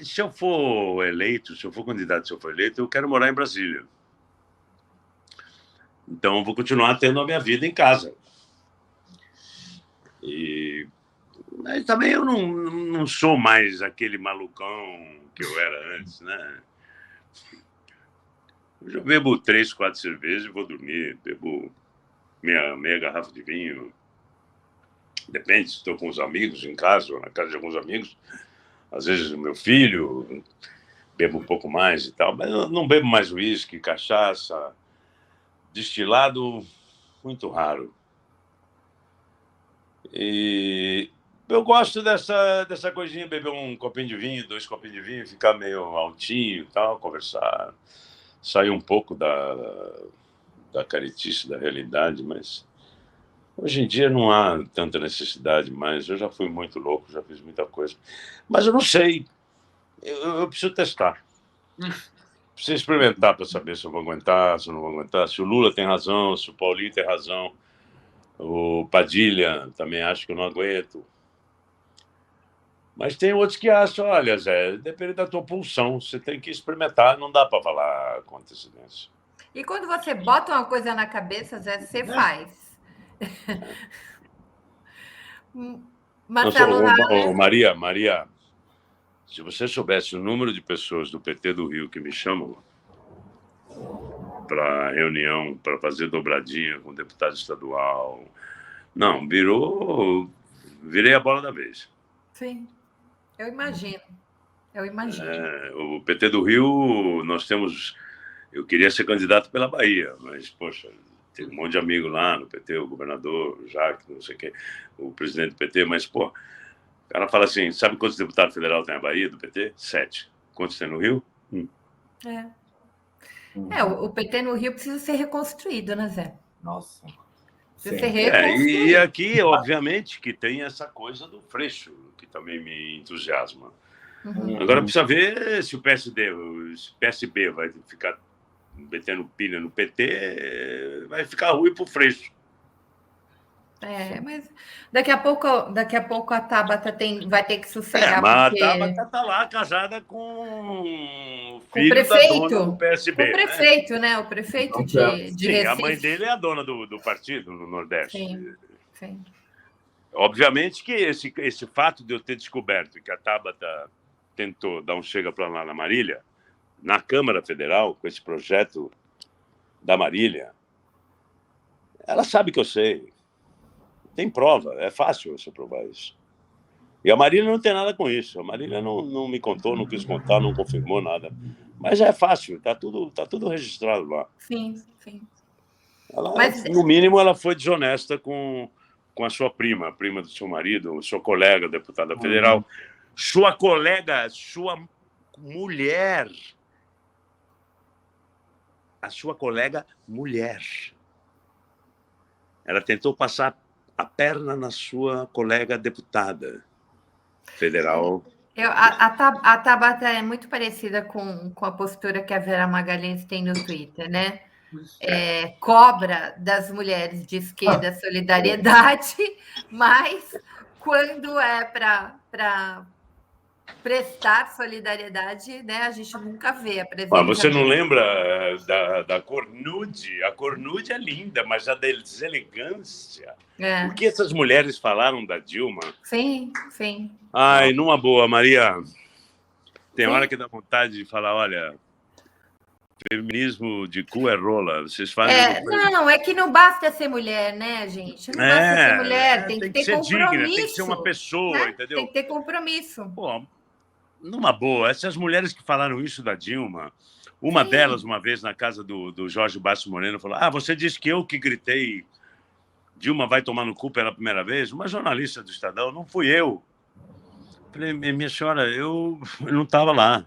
Se eu for eleito, se eu for candidato, se eu for eleito, eu quero morar em Brasília. Então, eu vou continuar tendo a minha vida em casa. Mas também eu não sou mais aquele malucão que eu era antes, né? Hoje eu bebo 3, 4 cervejas e vou dormir. Bebo meia garrafa de vinho. Depende se estou com os amigos em casa ou na casa de alguns amigos. Às vezes o meu filho, bebo um pouco mais e tal, mas eu não bebo mais uísque, cachaça, destilado, muito raro. E eu gosto dessa coisinha, beber um copinho de vinho, 2 copinhos de vinho, ficar meio altinho e tal, conversar, sair um pouco da caretice, da realidade, mas hoje em dia não há tanta necessidade mais. Eu já fui muito louco, já fiz muita coisa. Mas eu não sei. Eu preciso testar. Preciso experimentar para saber se eu vou aguentar, se eu não vou aguentar. Se o Lula tem razão, se o Paulinho tem razão. O Padilha também acho que eu não aguento. Mas tem outros que acham, olha, Zé, depende da tua pulsão. Você tem que experimentar, não dá para falar com antecedência. E quando você bota uma coisa na cabeça, Zé, você faz. Marcelo, Maria, se você soubesse o número de pessoas do PT do Rio que me chamam para reunião, para fazer dobradinha com o deputado estadual, não, virei a bola da vez. Sim, eu imagino. O PT do Rio, nós temos... Eu queria ser candidato pela Bahia, mas, poxa... Tem um monte de amigo lá no PT, o governador, o Jacques, não sei o quê, o presidente do PT, mas, pô, o cara fala assim, sabe quantos deputados federais tem na Bahia do PT? 7. Quantos tem no Rio? O PT no Rio precisa ser reconstruído, né, Zé? Nossa. Você Sim. E aqui, obviamente, que tem essa coisa do Freixo, que também me entusiasma. Agora precisa ver se o PSB vai ficar metendo pilha no PT, vai ficar ruim pro Freixo. Mas daqui a pouco a Tabata vai ter que sossegar, Mas porque... a Tabata tá lá casada com o Com o filho da prefeito, dona do PSB. com o prefeito, né? O prefeito de Sim, Recife. a mãe dele é a dona do partido no Nordeste. Sim. Obviamente que esse fato de eu ter descoberto que a Tabata tentou dar um chega para lá na Marília, na Câmara Federal, com esse projeto da Marília, ela sabe que eu sei. Tem prova, é fácil você provar isso. E a Marília não tem nada com isso. A Marília não me contou, não quis contar, não confirmou nada. Mas é fácil, tá tudo registrado lá. Sim. Mas... No mínimo, ela foi desonesta com a sua prima, a prima do seu marido, sua colega, deputada federal, sua colega, sua mulher. A sua colega mulher. Ela tentou passar a perna na sua colega deputada federal. A Tabata é muito parecida com a postura que a Vera Magalhães tem no Twitter, né? Cobra das mulheres de esquerda solidariedade, mas quando é para prestar solidariedade, né, a gente nunca vê a presença. Você não lembra da Cornude? A Cornude é linda, mas a deselegância. O que essas mulheres falaram da Dilma? Sim. Ai, numa boa, Maria. Tem hora que dá vontade de falar, olha, feminismo de cu é rola. Vocês fazem... Não, é que não basta ser mulher, né, gente? Não basta ser mulher, tem que ter ser compromisso. Digna, tem que ser uma pessoa, né? Entendeu? Tem que ter compromisso. Pô, numa boa, essas mulheres que falaram isso da Dilma, uma delas, uma vez na casa do Jorge Basso Moreno, falou: você disse que eu que gritei Dilma vai tomar no cu pela primeira vez? Uma jornalista do Estadão, não fui eu. Falei, minha senhora, eu não estava lá.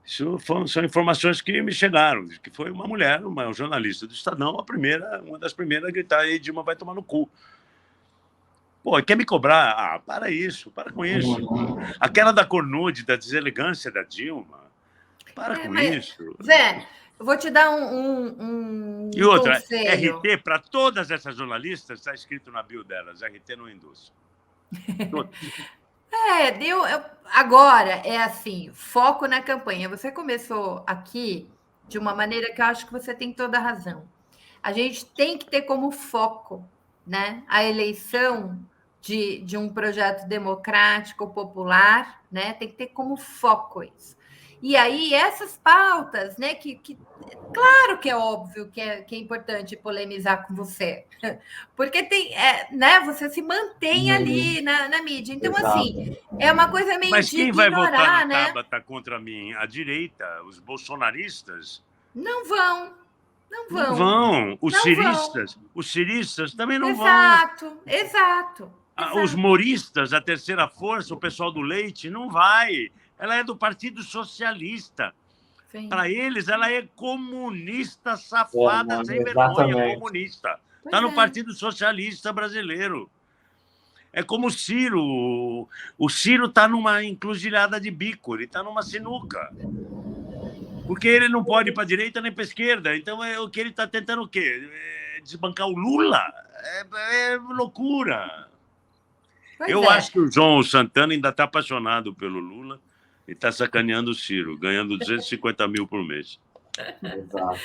Isso são informações que me chegaram, que foi uma mulher, uma jornalista do Estadão, uma das primeiras a gritar aí, Dilma vai tomar no cu. Pô, quer me cobrar? Para com isso. Aquela da Cornude, da deselegância da Dilma, com isso. Zé, eu vou te dar um E outra, conselho. RT, para todas essas jornalistas, está escrito na bio delas, RT não induz. Agora é assim, foco na campanha. Você começou aqui de uma maneira que eu acho que você tem toda a razão. A gente tem que ter como foco, né, a eleição de um projeto democrático, popular, né? Tem que ter como foco isso. E aí, essas pautas, né? Claro que é óbvio que é importante polemizar com você, porque né, você se mantém ali na mídia. Então, assim, é uma coisa meio Mas de quem ignorar, vai votar né? na Tabata contra mim? A direita, os bolsonaristas? Não vão. Não vão. Os ciristas também não vão. Exato. Os moristas, a terceira força, o pessoal do Leite, não vai. Ela é do Partido Socialista. Para eles, ela é comunista, safada, sem vergonha, comunista. Está no Partido Socialista brasileiro. É como o Ciro. O Ciro está numa encruzilhada de bico, ele está numa sinuca. Porque ele não pode ir para a direita nem para a esquerda. Então, o que ele está tentando o quê? Desbancar o Lula? É loucura. Eu acho que o João Santana ainda está apaixonado pelo Lula e está sacaneando o Ciro, ganhando 250 mil por mês. Exato.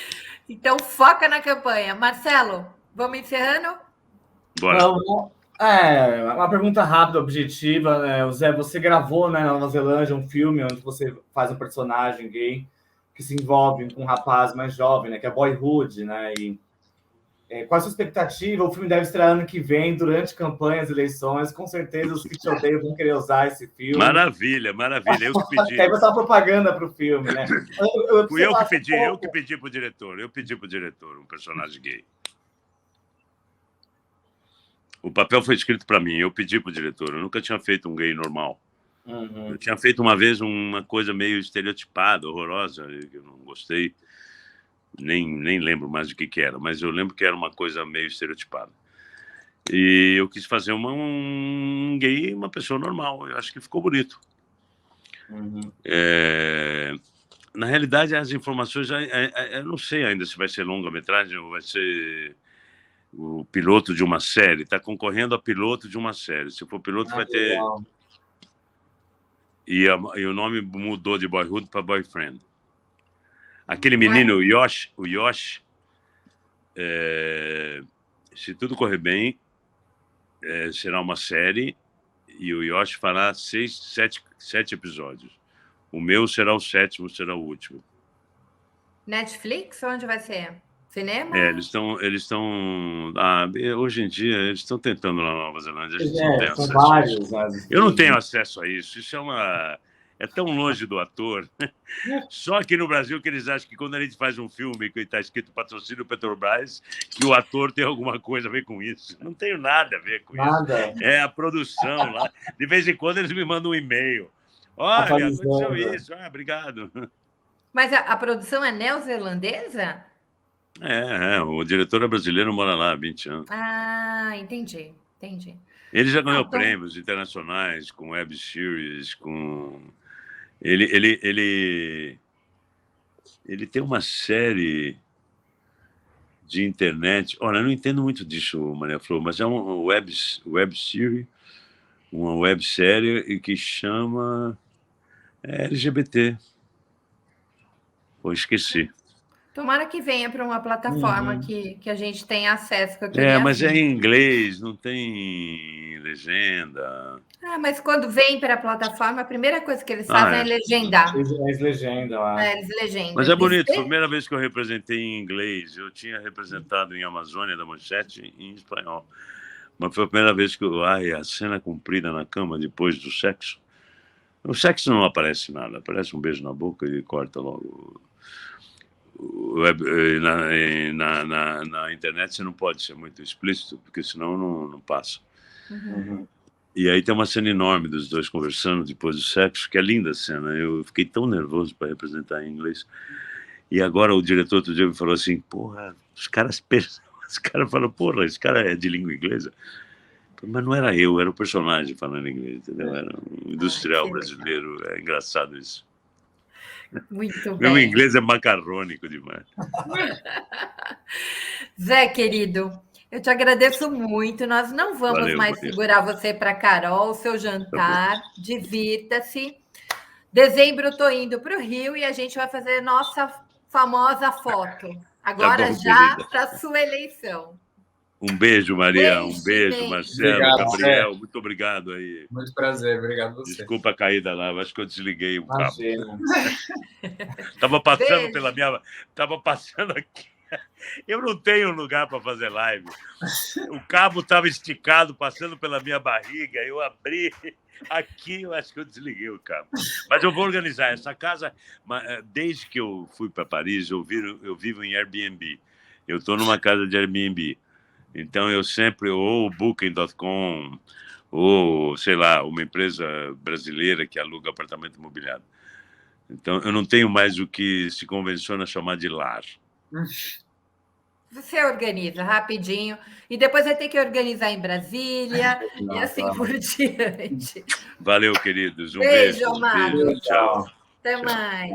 Então, foca na campanha. Marcelo, vamos encerrando? Bora. Uma pergunta rápida, objetiva, né? Zé, você gravou, né, na Nova Zelândia um filme onde você faz um personagem gay que se envolve com um rapaz mais jovem, né, que é Boyhood, né? E qual a sua expectativa? O filme deve estrear ano que vem, durante campanhas, eleições. Com certeza os que te odeiam vão querer usar esse filme. Maravilha. Eu que pedi. Aí você uma propaganda para o filme, né? Fui eu que pedi para o diretor. Eu pedi para o diretor um personagem gay. O papel foi escrito para mim, eu pedi para o diretor. Eu nunca tinha feito um gay normal. Eu tinha feito uma vez uma coisa meio estereotipada, horrorosa, que eu não gostei. Nem lembro mais do que era, mas eu lembro que era uma coisa meio estereotipada. E eu quis fazer um gay, uma pessoa normal. Eu acho que ficou bonito. Na realidade, as informações, eu não sei ainda se vai ser longa-metragem ou vai ser o piloto de uma série. Está concorrendo a piloto de uma série. Se for piloto, vai ter... Legal. E o nome mudou de Boyhood para Boyfriend. Aquele menino, o Yosh, se tudo correr bem, será uma série e o Yosh fará 7 episódios. O meu será o 7º, será o último. Netflix? Onde vai ser? Cinema? Eles estão... hoje em dia, eles estão tentando na Nova Zelândia. A gente não tem São acesso vários, a isso. Eu não tenho acesso a isso. Isso é tão longe do ator. Só aqui no Brasil que eles acham que quando a gente faz um filme que está escrito patrocínio Petrobras, que o ator tem alguma coisa a ver com isso. Não tenho nada a ver com Nada. isso. É a produção lá. De vez em quando eles me mandam um e-mail. Olha, aconteceu isso. Obrigado. Mas a produção é neozelandesa? O diretor é brasileiro, mora lá há 20 anos. Entendi. Ele já ganhou prêmios internacionais com web series, com... Ele tem uma série de internet... Olha, eu não entendo muito disso, Maria Flor, mas é uma web series, uma websérie que chama LGBT. Esqueci. Tomara que venha para uma plataforma que a gente tenha acesso. Mas é em inglês, não tem legenda. Mas quando vem para a plataforma, a primeira coisa que eles fazem é legendar. Eles legendam. Eles legendam. Mas é bonito, foi a primeira vez que eu representei em inglês. Eu tinha representado em Amazônia da Manchete em espanhol. Mas foi a primeira vez que a cena cumprida na cama depois do sexo. No sexo não aparece nada, aparece um beijo na boca e corta logo. Na internet você não pode ser muito explícito, porque senão não passa. E aí tem uma cena enorme dos dois conversando depois do sexo, que é linda a cena. Eu fiquei tão nervoso para representar em inglês. E agora o diretor outro dia me falou assim, porra, os caras falam, porra, esse cara é de língua inglesa. Mas não era eu, era o personagem falando inglês, entendeu? Era um industrial brasileiro, é engraçado isso. Muito bem. Meu inglês é macarrônico demais. Zé, querido, eu te agradeço muito. Nós não vamos mais segurar você para Carol, seu jantar. Divirta-se. Dezembro eu estou indo para o Rio e a gente vai fazer nossa famosa foto. Agora já para a sua eleição. Um beijo, Maria. Um beijo, Marcelo, obrigado, Gabriel. Muito obrigado aí. Muito prazer, obrigado a você. Desculpa a caída lá, acho que eu desliguei o cabo. Estava passando Estava passando aqui. Eu não tenho lugar para fazer live. O cabo estava esticado, passando pela minha barriga. Eu abri aqui, eu acho que eu desliguei o cabo. Mas eu vou organizar essa casa. Desde que eu fui para Paris, eu vivo em Airbnb. Eu estou numa casa de Airbnb. Então, eu sempre, ou Booking.com, ou, sei lá, uma empresa brasileira que aluga apartamento imobiliário. Então, eu não tenho mais o que se convenciona chamar de lar. Você organiza rapidinho, e depois vai ter que organizar em Brasília, e assim por diante. Valeu, queridos. Um beijo, amado. Beijo, tchau. Até mais.